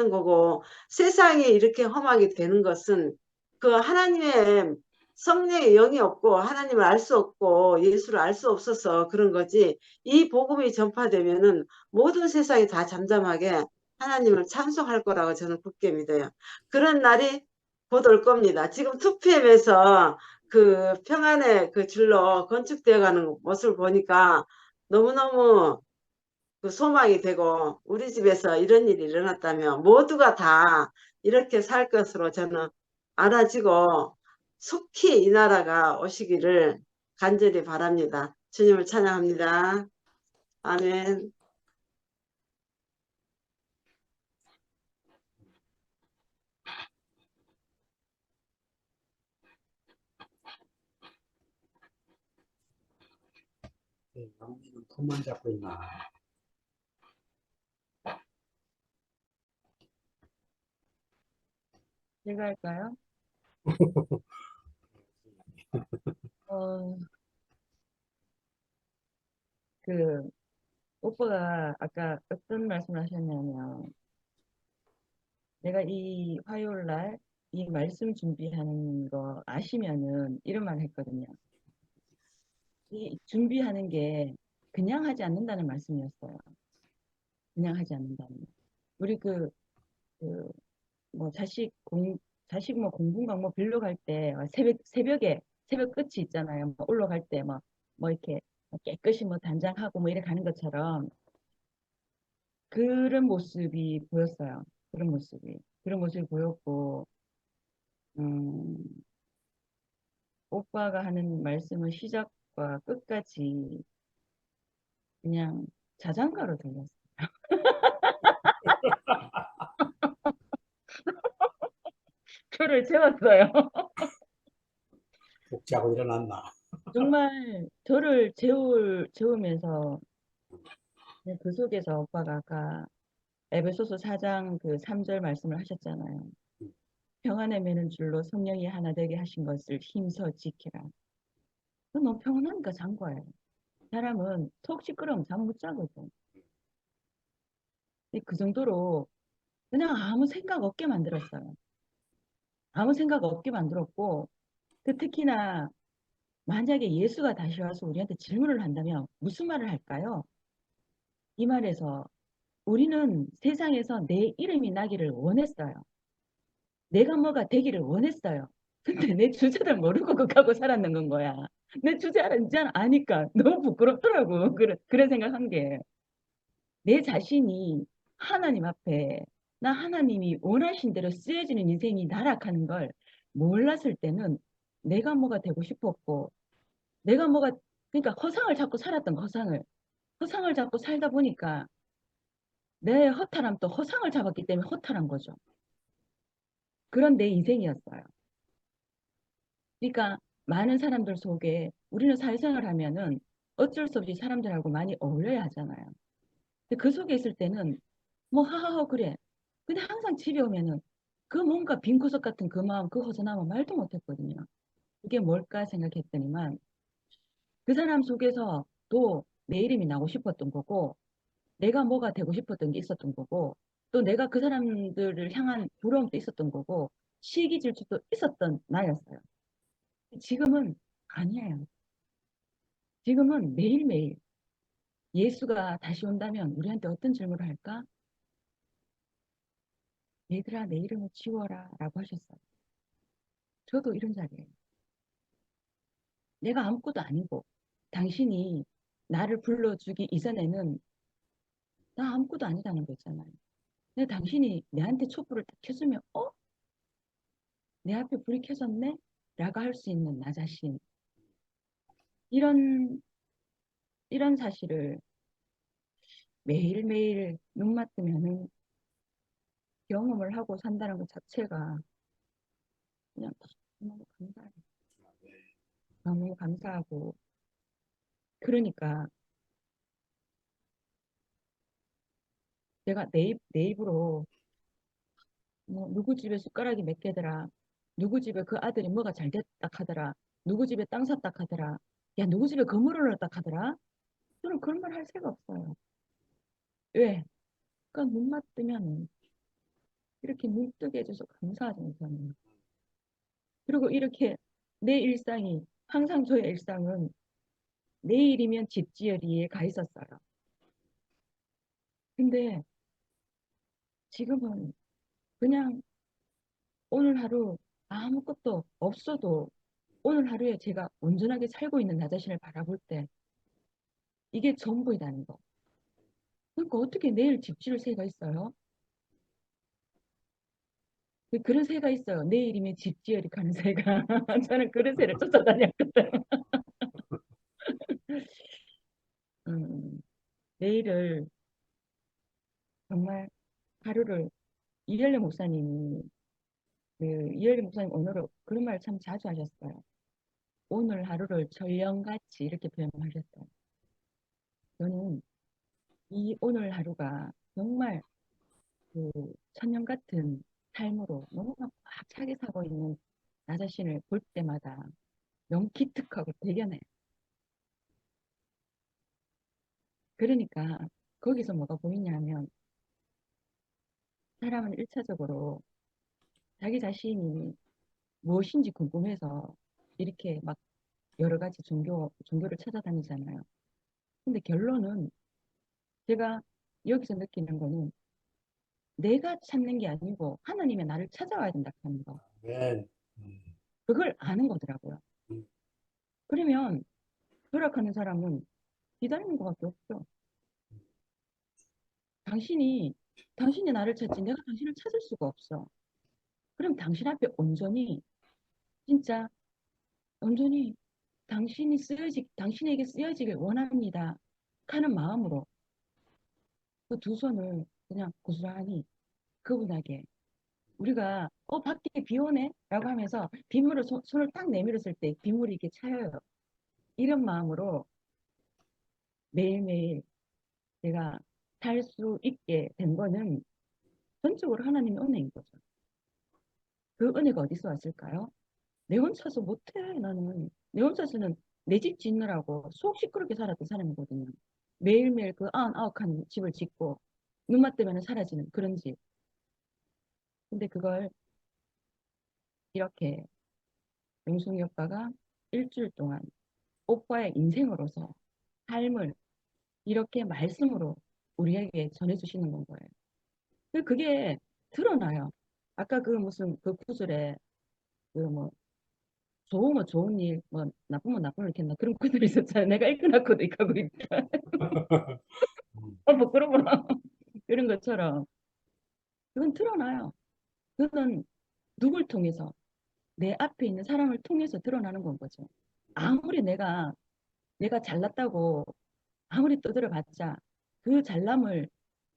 거고 세상이 이렇게 험하게 되는 것은 그 하나님의 성령의 영이 없고 하나님을 알 수 없고 예수를 알 수 없어서 그런 거지 이 복음이 전파되면은 모든 세상이 다 잠잠하게 하나님을 찬송할 거라고 저는 굳게 믿어요. 그런 날이 곧 올 겁니다. 지금 2PM에서 그 평안의 그 줄로 건축되어 가는 모습을 보니까 너무너무 그 소망이 되고 우리 집에서 이런 일이 일어났다면 모두가 다 이렇게 살 것으로 저는 알아지고 속히 이 나라가 오시기를 간절히 바랍니다. 주님을 찬양합니다. 아멘. 영민은 손만 잡고 있나? 제가 할까요? 어, 그, 오빠가 아까 어떤 말씀을 하셨냐면, 내가 이 화요일 날 이 말씀 준비하는 거 아시면은 이런 말 했거든요. 이 준비하는 게 그냥 하지 않는다는 말씀이었어요. 그냥 하지 않는다는. 우리 뭐 자식 뭐 공부인가 뭐 빌려 갈 때 새벽 끝이 있잖아요. 뭐 올라갈 때 뭐 이렇게 깨끗이 뭐 단장하고 뭐 이렇게 가는 것처럼 그런 모습이 보였어요. 그런 모습이 보였고, 음, 오빠가 하는 말씀은 시작과 끝까지 그냥 자장가로 들렸어요. 저를 재웠어요. 복 자고 일어났나? 정말 저를 재우면서 그 속에서 오빠가 아까 에베소서 4장 그 3절 말씀을 하셨잖아요. 평안에 매는 줄로 성령이 하나 되게 하신 것을 힘써 지키라. 그건 너무 평안하니까 잔 거예요. 사람은 속 시끄러우면 잠 못 자거든. 근데 그 정도로 그냥 아무 생각 없게 만들었어요. 아무 생각 없게 만들었고, 특히나 만약에 예수가 다시 와서 우리한테 질문을 한다면 무슨 말을 할까요? 이 말에서 우리는 세상에서 내 이름이 나기를 원했어요. 내가 뭐가 되기를 원했어요. 근데 내 주제를 모르고 그하고 살았는 건 거야. 내 주제를 이제 아니까 너무 부끄럽더라고. 그런 생각한 게. 내 자신이 하나님 앞에 나 하나님이 원하신 대로 쓰여지는 인생이 나락하는 걸 몰랐을 때는 내가 뭐가 되고 싶었고 내가 뭐가 그러니까 허상을 잡고 살았던 거, 허상을 잡고 살다 보니까 내 허탈함도 허상을 잡았기 때문에 허탈한 거죠. 그런 내 인생이었어요. 그러니까 많은 사람들 속에 우리는 사회생활 하면은 어쩔 수 없이 사람들하고 많이 어울려야 하잖아요. 근데 그 속에 있을 때는 뭐 하하하 그래. 근데 항상 집에 오면은 그 뭔가 빈 구석 같은 그 마음, 그 허전함은 말도 못했거든요. 그게 뭘까 생각했더니만 그 사람 속에서 또 내 이름이 나고 싶었던 거고 내가 뭐가 되고 싶었던 게 있었던 거고 또 내가 그 사람들을 향한 부러움도 있었던 거고 시기 질투도 있었던 나였어요. 지금은 아니에요. 지금은 매일매일 예수가 다시 온다면 우리한테 어떤 질문을 할까? 얘들아 내 이름을 지워라 라고 하셨어요. 저도 이런 자리예요. 내가 아무것도 아니고 당신이 나를 불러주기 이전에는 나 아무것도 아니라는 거 있잖아요. 근데 당신이 내한테 촛불을 딱 켜주면 내 앞에 불이 켜졌네? 라고 할 수 있는 나 자신. 이런 사실을 매일매일 눈 맞으면은 경험을 하고 산다는 것 자체가 그냥 너무 감사해요. 너무 감사하고. 그러니까 내가 내 입으로 뭐 누구 집에 숟가락이 몇 개더라. 누구 집에 그 아들이 뭐가 잘 됐다 하더라. 누구 집에 땅 샀다 하더라. 야 누구 집에 건물을 넣었다 하더라. 저는 그런 말 할 새가 없어요. 왜? 그러니까 눈 맞으면 이렇게 눈 뜨게 해줘서 감사하죠, 저는. 그리고 이렇게 내 일상이 항상 저의 일상은 내일이면 집지어리에 가 있었어요. 근데 지금은 그냥 오늘 하루 아무것도 없어도 오늘 하루에 제가 온전하게 살고 있는 나 자신을 바라볼 때 이게 전부이라는 거. 그러니까 어떻게 내일 집지을 새가 있어요? 그런 새가 있어요. 내일이면 집지어리 가는 새가. 저는 그런 새를 쫓아다녔거든. 음, 내일을 정말 하루를 이열래 목사님이 이열래 목사님 오늘은 그런 말 참 자주 하셨어요. 오늘 하루를 전령같이 이렇게 표현하셨어요. 저는 이 오늘 하루가 정말 그 천년 같은 삶으로 너무 막 차게 사고 있는 나 자신을 볼 때마다 너무 기특하고 대견해. 그러니까 거기서 뭐가 보이냐면 사람은 일차적으로 자기 자신이 무엇인지 궁금해서 이렇게 막 여러 가지 종교를 찾아다니잖아요. 근데 결론은 제가 여기서 느끼는 거는 내가 찾는 게 아니고 하나님의 나를 찾아와야 된다 하는 거. 네. 음, 그걸 아는 거더라고요. 음, 그러면 노력하는 사람은 기다리는 것밖에 없죠. 당신이 나를 찾지 내가 당신을 찾을 수가 없어. 그럼 당신 앞에 온전히 진짜 온전히 당신에게 쓰여지길 원합니다. 하는 마음으로 그 두 손을 그냥 고스란히 그분에게 우리가 밖에 비 오네 라고 하면서 빗물을 손을 딱 내밀었을 때 빗물이 이렇게 차요. 이런 마음으로 매일매일 내가 살 수 있게 된 거는 전적으로 하나님의 은혜인 거죠. 그 은혜가 어디서 왔을까요? 내 혼자서 못해. 나는 내 혼자서는 내 집 짓느라고 속 시끄럽게 살았던 사람이거든요. 매일매일 그 아흔아홉한 집을 짓고 눈만 뜨면 사라지는 그런 집. 근데 그걸 이렇게 용순이 오빠가 일주일 동안 오빠의 인생으로서 삶을 이렇게 말씀으로 우리에게 전해주시는 건 거예요. 그게 드러나요. 아까 그 무슨 그 구절에 그 뭐 좋으면 좋은 일, 뭐 나쁘면 나쁜 일 이렇게 나 그런 구절이 있었잖아요. 내가 읽어놨거든, 하고 있다. 부끄러워. 이런 것처럼 그건 드러나요. 그건 누굴 통해서 내 앞에 있는 사람을 통해서 드러나는 건 거죠. 아무리 내가 잘났다고 아무리 떠들어봤자 그 잘남을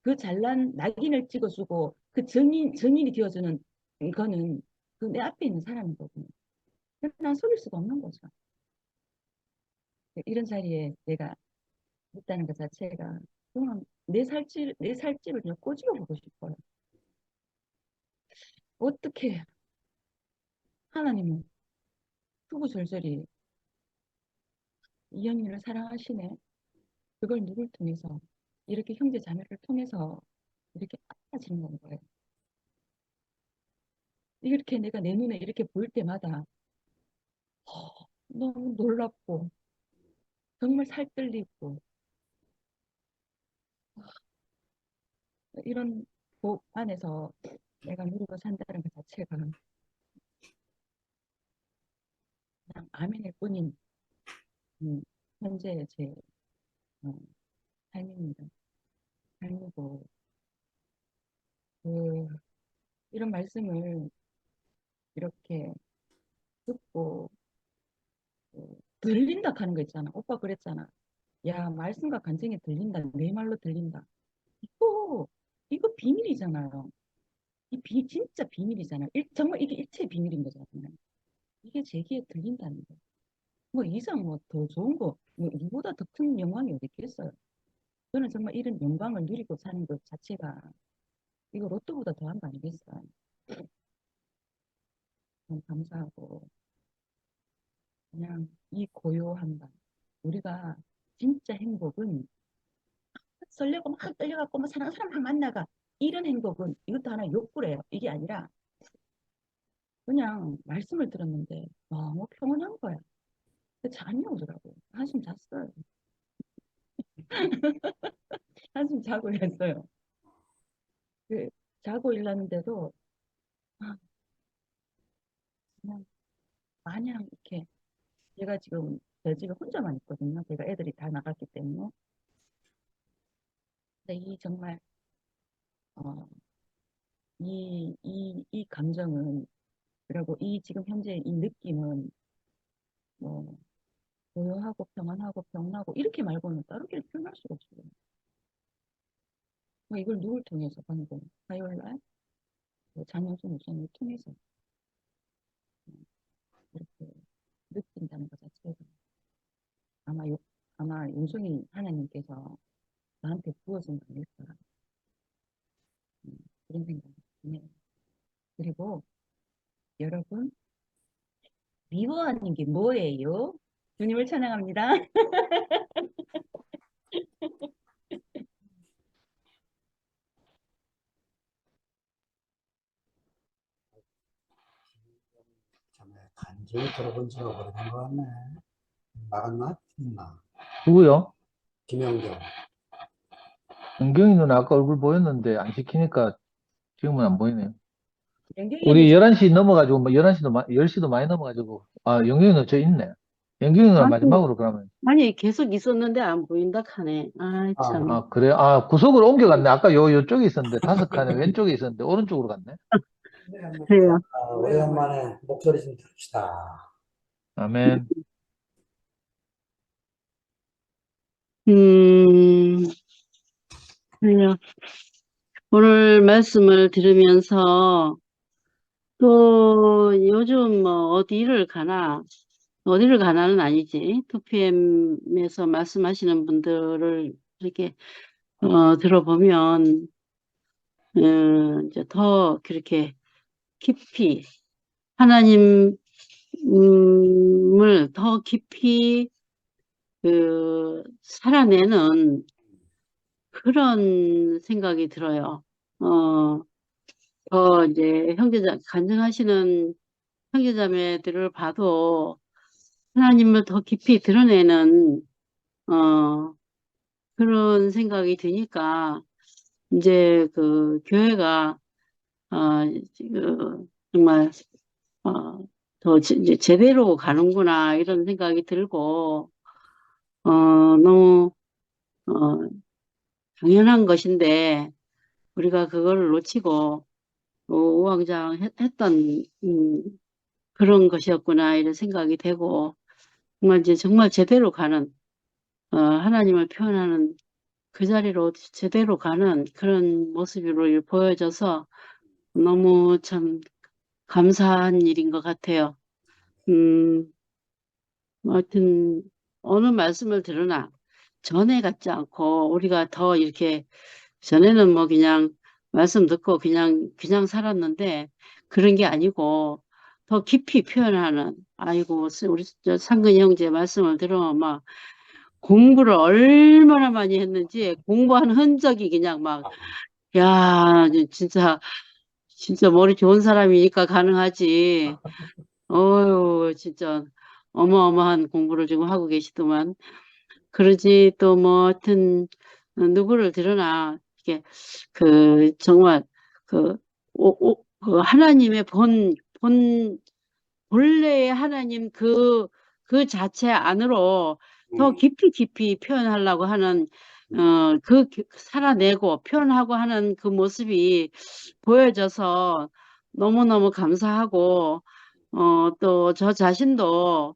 그 잘난 낙인을 찍어주고 그 증인이 되어주는 거는 그 내 앞에 있는 사람이거든요. 그래서 난 속일 수가 없는 거죠. 이런 자리에 내가 있다는 것 자체가 그냥 내 살집을 그냥 꼬집어 보고 싶어요. 어떻게 하나님은 후구절절히 이 언니를 사랑하시네. 그걸 누굴 통해서 이렇게 형제 자매를 통해서 이렇게 알아지는 건 거예요. 이렇게 내가 내 눈에 이렇게 보일 때마다 너무 놀랍고 정말 살뜰리고 이런 복 안에서 내가 누리고 산다는 것 자체가 그냥 아멘일 뿐인 현재의 제 어, 삶입니다. 삶이고 그 이런 말씀을 이렇게 듣고 들린다 하는 거 있잖아. 오빠 그랬잖아. 야, 말씀과 간증이 들린다. 내 말로 들린다. 이거 이거 비밀이잖아요. 진짜 비밀이잖아요. 정말 이게 일체의 비밀인 거잖아요. 이게 제 귀에 들린다는 거. 뭐 이상 뭐 더 좋은 거, 뭐 이보다 더 큰 영광이 어디 있겠어요. 저는 정말 이런 영광을 누리고 사는 것 자체가 이거 로또보다 더한 거 아니겠어요. 너무 감사하고 그냥 이 고요한 밤 우리가 진짜 행복은 설레고 막 떨려갖고 막 사랑하는 사람 막 만나가 이런 행복은 이것도 하나 욕구래요. 이게 아니라 그냥 말씀을 들었는데 너무 평온한 거야. 잠이 오더라고요. 한숨 잤어요. 한숨 자고 일어났어요. 자고 일어났는데도 아, 그냥 마냥 이렇게 제가 지금 제 집에 혼자만 있거든요. 제가 애들이 다 나갔기 때문에. 근데 이 정말 어, 이 감정은, 그리고 이 지금 현재 이 느낌은 뭐 고요하고 평안하고 평온하고 이렇게 말고는 다른 게 표현할 수가 없어요. 뭐 이걸 누굴 통해서 방금 화요일 날 장영수 목사님을 통해서 이렇게 느낀다는 것 자체가 아마 용성이 하나님께서 나한테 부어준 거 아닐까, 그런 생각이 드네요. 그리고 여러분, 미워하는 게 뭐예요? 주님을 찬양합니다. 참, 간증이 들어본 지가 오래된 것 같네. 나갔나? 있나? 누구요? 김영경. 은경이 누나 아까 얼굴 보였는데 안 시키니까 지금은 안 보이네요. 영경이 우리 언니 11시 넘어가지고, 뭐 11시도, 10시도 많이 넘어가지고, 아, 영경이 누나 저 있네. 영경이 누나 아니, 마지막으로 그러면. 아니, 계속 있었는데 안 보인다 카네. 아, 아, 참. 아, 그래? 아, 구석으로 옮겨갔네. 아까 요쪽에 있었는데, 5칸에 왼쪽에 있었는데, 오른쪽으로 갔네. 그래요. 오래간만에 목소리 좀 들읍시다. 아멘. 그래요. 오늘 말씀을 들으면서 또 요즘 뭐 어디를 가나는 아니지. 2PM에서 말씀하시는 분들을 이렇게 들어보면 이제 더 그렇게 깊이 하나님을 더 깊이 살아내는 그런 생각이 들어요. 더 이제 간증하시는 형제자매들을 봐도 하나님을 더 깊이 드러내는 그런 생각이 드니까 이제 그 교회가 정말 더 이제 제대로 가는구나 이런 생각이 들고 너무 당연한 것인데 우리가 그걸 놓치고 우왕좌왕했던 그런 것이었구나 이런 생각이 되고 정말 제대로 가는 하나님을 표현하는 그 자리로 제대로 가는 그런 모습으로 보여져서 너무 참 감사한 일인 것 같아요. 하여튼 어느 말씀을 들으나 전에 같지 않고 우리가 더 이렇게 전에는 뭐 그냥 말씀 듣고 그냥 살았는데 그런 게 아니고 더 깊이 표현하는 아이고 우리 저 상근이 형제 말씀을 들으면 막 공부를 얼마나 많이 했는지 공부한 흔적이 그냥 막 야 진짜 머리 좋은 사람이니까 가능하지. 어유 진짜 어마어마한 공부를 지금 하고 계시더만. 그러지 또 뭐 하여튼 누구를 들으나 이게 정말 그 하나님의 본래의 하나님 그 자체 안으로 더 깊이 표현하려고 하는 살아내고 표현하고 하는 그 모습이 보여져서 너무너무 감사하고 또 저 자신도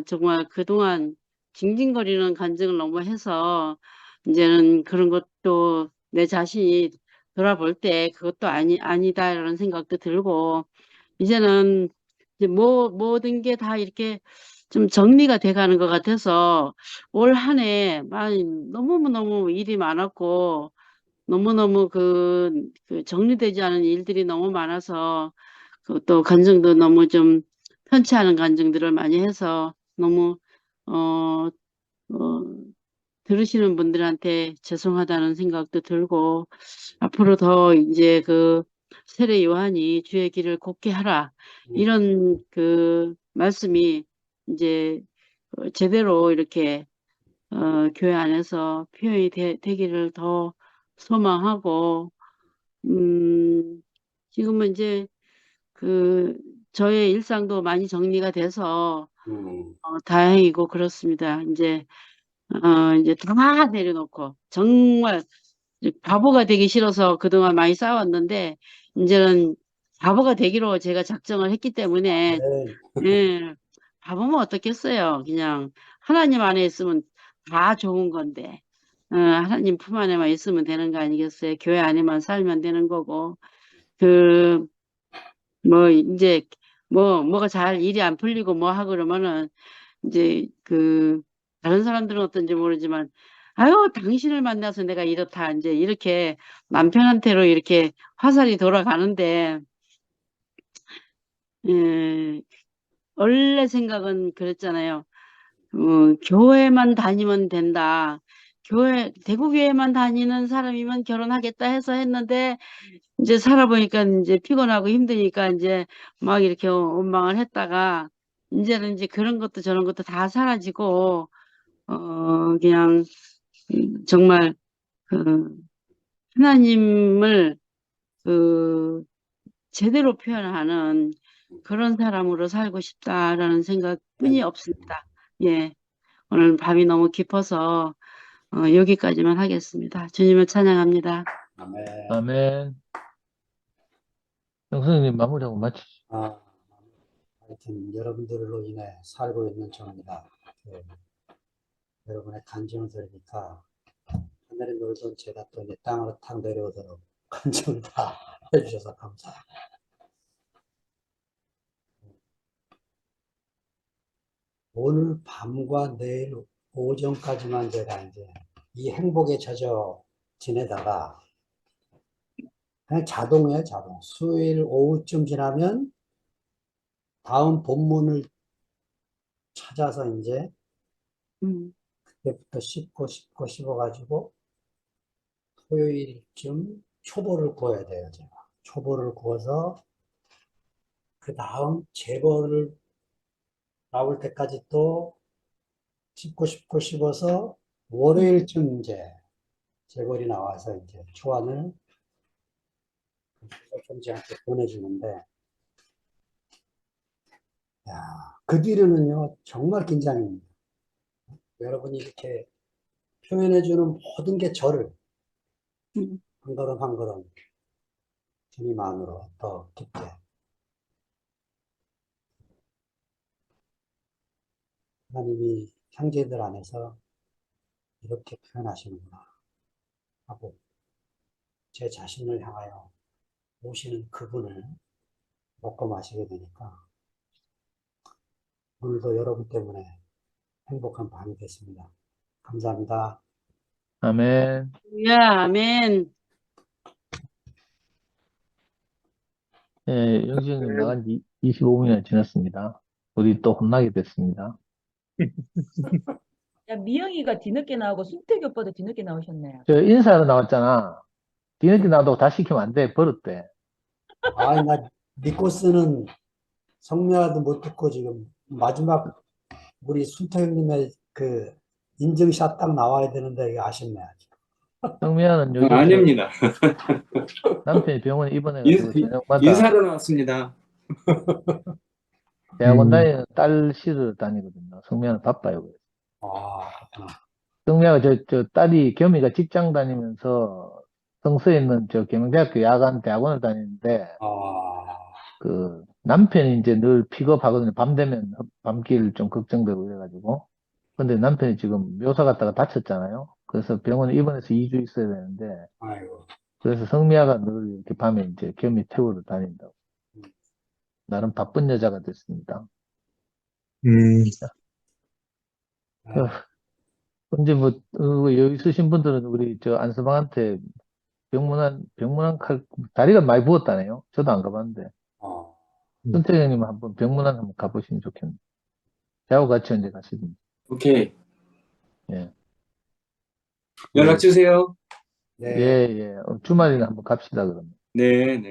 정말 그동안 징징거리는 간증을 너무 해서 이제는 그런 것도 내 자신이 돌아볼 때 그것도 아니다 이런 생각도 들고 이제는 이제 모든 게 다 이렇게 좀 정리가 돼가는 것 같아서 올 한 해 많이 너무너무 일이 많았고 너무너무 그 정리되지 않은 일들이 너무 많아서 또 간증도 너무 좀 편치 않은 간증들을 많이 해서 너무 어, 들으시는 분들한테 죄송하다는 생각도 들고 앞으로 더 이제 그 세례 요한이 주의 길을 곱게 하라 이런 그 말씀이 이제 제대로 이렇게 교회 안에서 표현이 되기를 더 소망하고 지금은 이제 저의 일상도 많이 정리가 돼서 다행이고 그렇습니다. 이제 다 내려놓고 정말 바보가 되기 싫어서 그동안 많이 싸웠는데, 이제는 바보가 되기로 제가 작정을 했기 때문에, 네. 예, 바보면 어떻겠어요. 그냥 하나님 안에 있으면 다 좋은 건데, 하나님 품 안에만 있으면 되는 거 아니겠어요? 교회 안에만 살면 되는 거고, 그, 이제, 뭐가 잘 일이 안 풀리고 뭐 하고 그러면은, 이제, 다른 사람들은 어떤지 모르지만, 아유, 당신을 만나서 내가 이렇다. 이제 이렇게 남편한테로 이렇게 화살이 돌아가는데, 예, 원래 생각은 그랬잖아요. 교회만 다니면 된다. 대구교회만 다니는 사람이면 결혼하겠다 해서 했는데, 이제 살아보니까 이제 피곤하고 힘드니까 이제 막 이렇게 원망을 했다가, 이제는 이제 그런 것도 저런 것도 다 사라지고, 그냥, 정말, 그, 하나님을, 그, 제대로 표현하는 그런 사람으로 살고 싶다라는 생각뿐이 없습니다. 예. 오늘 밤이 너무 깊어서 여기까지만 하겠습니다. 주님을 찬양합니다. 아멘. 아멘. 영선님 마무리하고 마치죠. 하여튼 여러분들로 인해 살고 있는 저입니다. 여러분의 간증을 들으니까 하늘에 놀던 죄가 또 이제 땅으로 탁 내려오도록 간증을 다 해주셔서 감사합니다. 오늘 밤과 내일 오전까지만 제가 이제 이 행복에 젖어 지내다가 그냥 자동이에요, 자동. 수요일 오후쯤 지나면 다음 본문을 찾아서 이제 그때부터 씹어가지고 토요일쯤 초보를 구워야 돼요, 제가. 초보를 구워서 그 다음 재벌을 나올 때까지 또 씹어서 월요일쯤 이제 재벌이 나와서 이제 초안을 총재한테 보내주는데, 그 뒤로는요, 정말 긴장입니다. 여러분이 이렇게 표현해주는 모든 게 저를 한 걸음 한 걸음 주님 안으로 더 깊게 하나님이 형제들 안에서 이렇게 표현하시는구나 하고 제 자신을 향하여 오시는 그분을 먹고 마시게 되니까 오늘도 여러분 때문에 행복한 밤이 됐습니다. 감사합니다. 아멘. 아멘. 예, 영지형님 나간 지 25분이나 지났습니다. 우리 또 혼나게 됐습니다. 야, 미영이가 뒤늦게 나오고 순택이 오빠도 뒤늦게 나오셨네요. 저 인사하러 나왔잖아. 뒤늦게 나도 다시 시키면 안 돼. 버릇돼. 나 니코스는 성미아도 못 듣고 지금 마지막 우리 순태형님의 그 인증샷 딱 나와야 되는데 이게 아쉽네. 성미아는 요즘 아닙니다. 남편이 병원에 입원해가지고 저녁마다 인사로 나왔습니다. 대학원 다니는 딸 실을 다니거든요. 성미아는 바빠요. 그래서. 성미아가 저 딸이 겸이가 직장 다니면서 성서에 있는 저 경영대학교 야간 대학원을 다니는데 그 남편이 이제 늘 픽업하거든요. 밤 되면 밤길 좀 걱정되고 이래가지고. 근데 남편이 지금 묘사 갔다가 다쳤잖아요. 그래서 병원에 입원해서 2주 있어야 되는데 그래서 성미아가 늘 이렇게 밤에 이제 겸이 태우러 다닌다고. 나름 바쁜 여자가 됐습니다. 근데 뭐 여기 있으신 분들은 우리 저 안서방한테 병문안 칼 다리가 많이 부었다네요. 저도 안 가봤는데. 순태 형님 한번 병문안 한번 가보시면 좋겠네요. 저하고 같이 언제 가시든지. 오케이. 예. 연락 주세요. 예. 주말에는 한번 갑시다, 그러면. 네.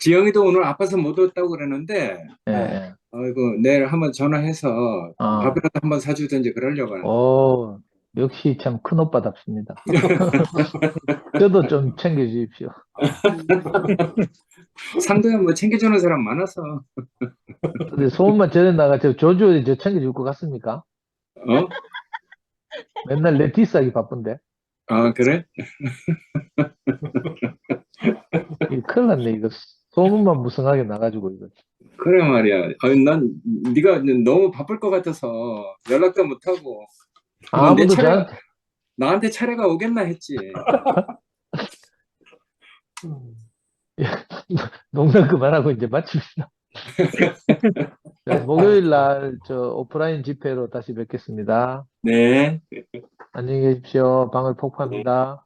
지영이도 오늘 아파서 못 왔다고 그러는데, 예. 아이고, 내일 한번 전화해서 밥이라도 한번 사주든지 그러려고 하는데. 역시 참 큰 오빠답습니다. 저도 좀 챙겨주십시오. 상도야 뭐 챙겨주는 사람 많아서. 근데 소문만 전해 나가 저 조조에 저 챙겨줄 것 같습니까? 맨날 내 뒷싸기 바쁜데. 아, 그래? 이 큰일 났네, 이거. 소문만 무성하게 나가지고, 이거. 그래 말이야. 난 네가 너무 바쁠 것 같아서 연락도 못 하고 내 아무도 차례가 저한테, 나한테 차례가 오겠나 했지. 농담 그만하고 이제 마칩시다. 자, 목요일 날 오프라인 집회로 다시 뵙겠습니다. 네. 안녕히 계십시오. 방을 폭파합니다.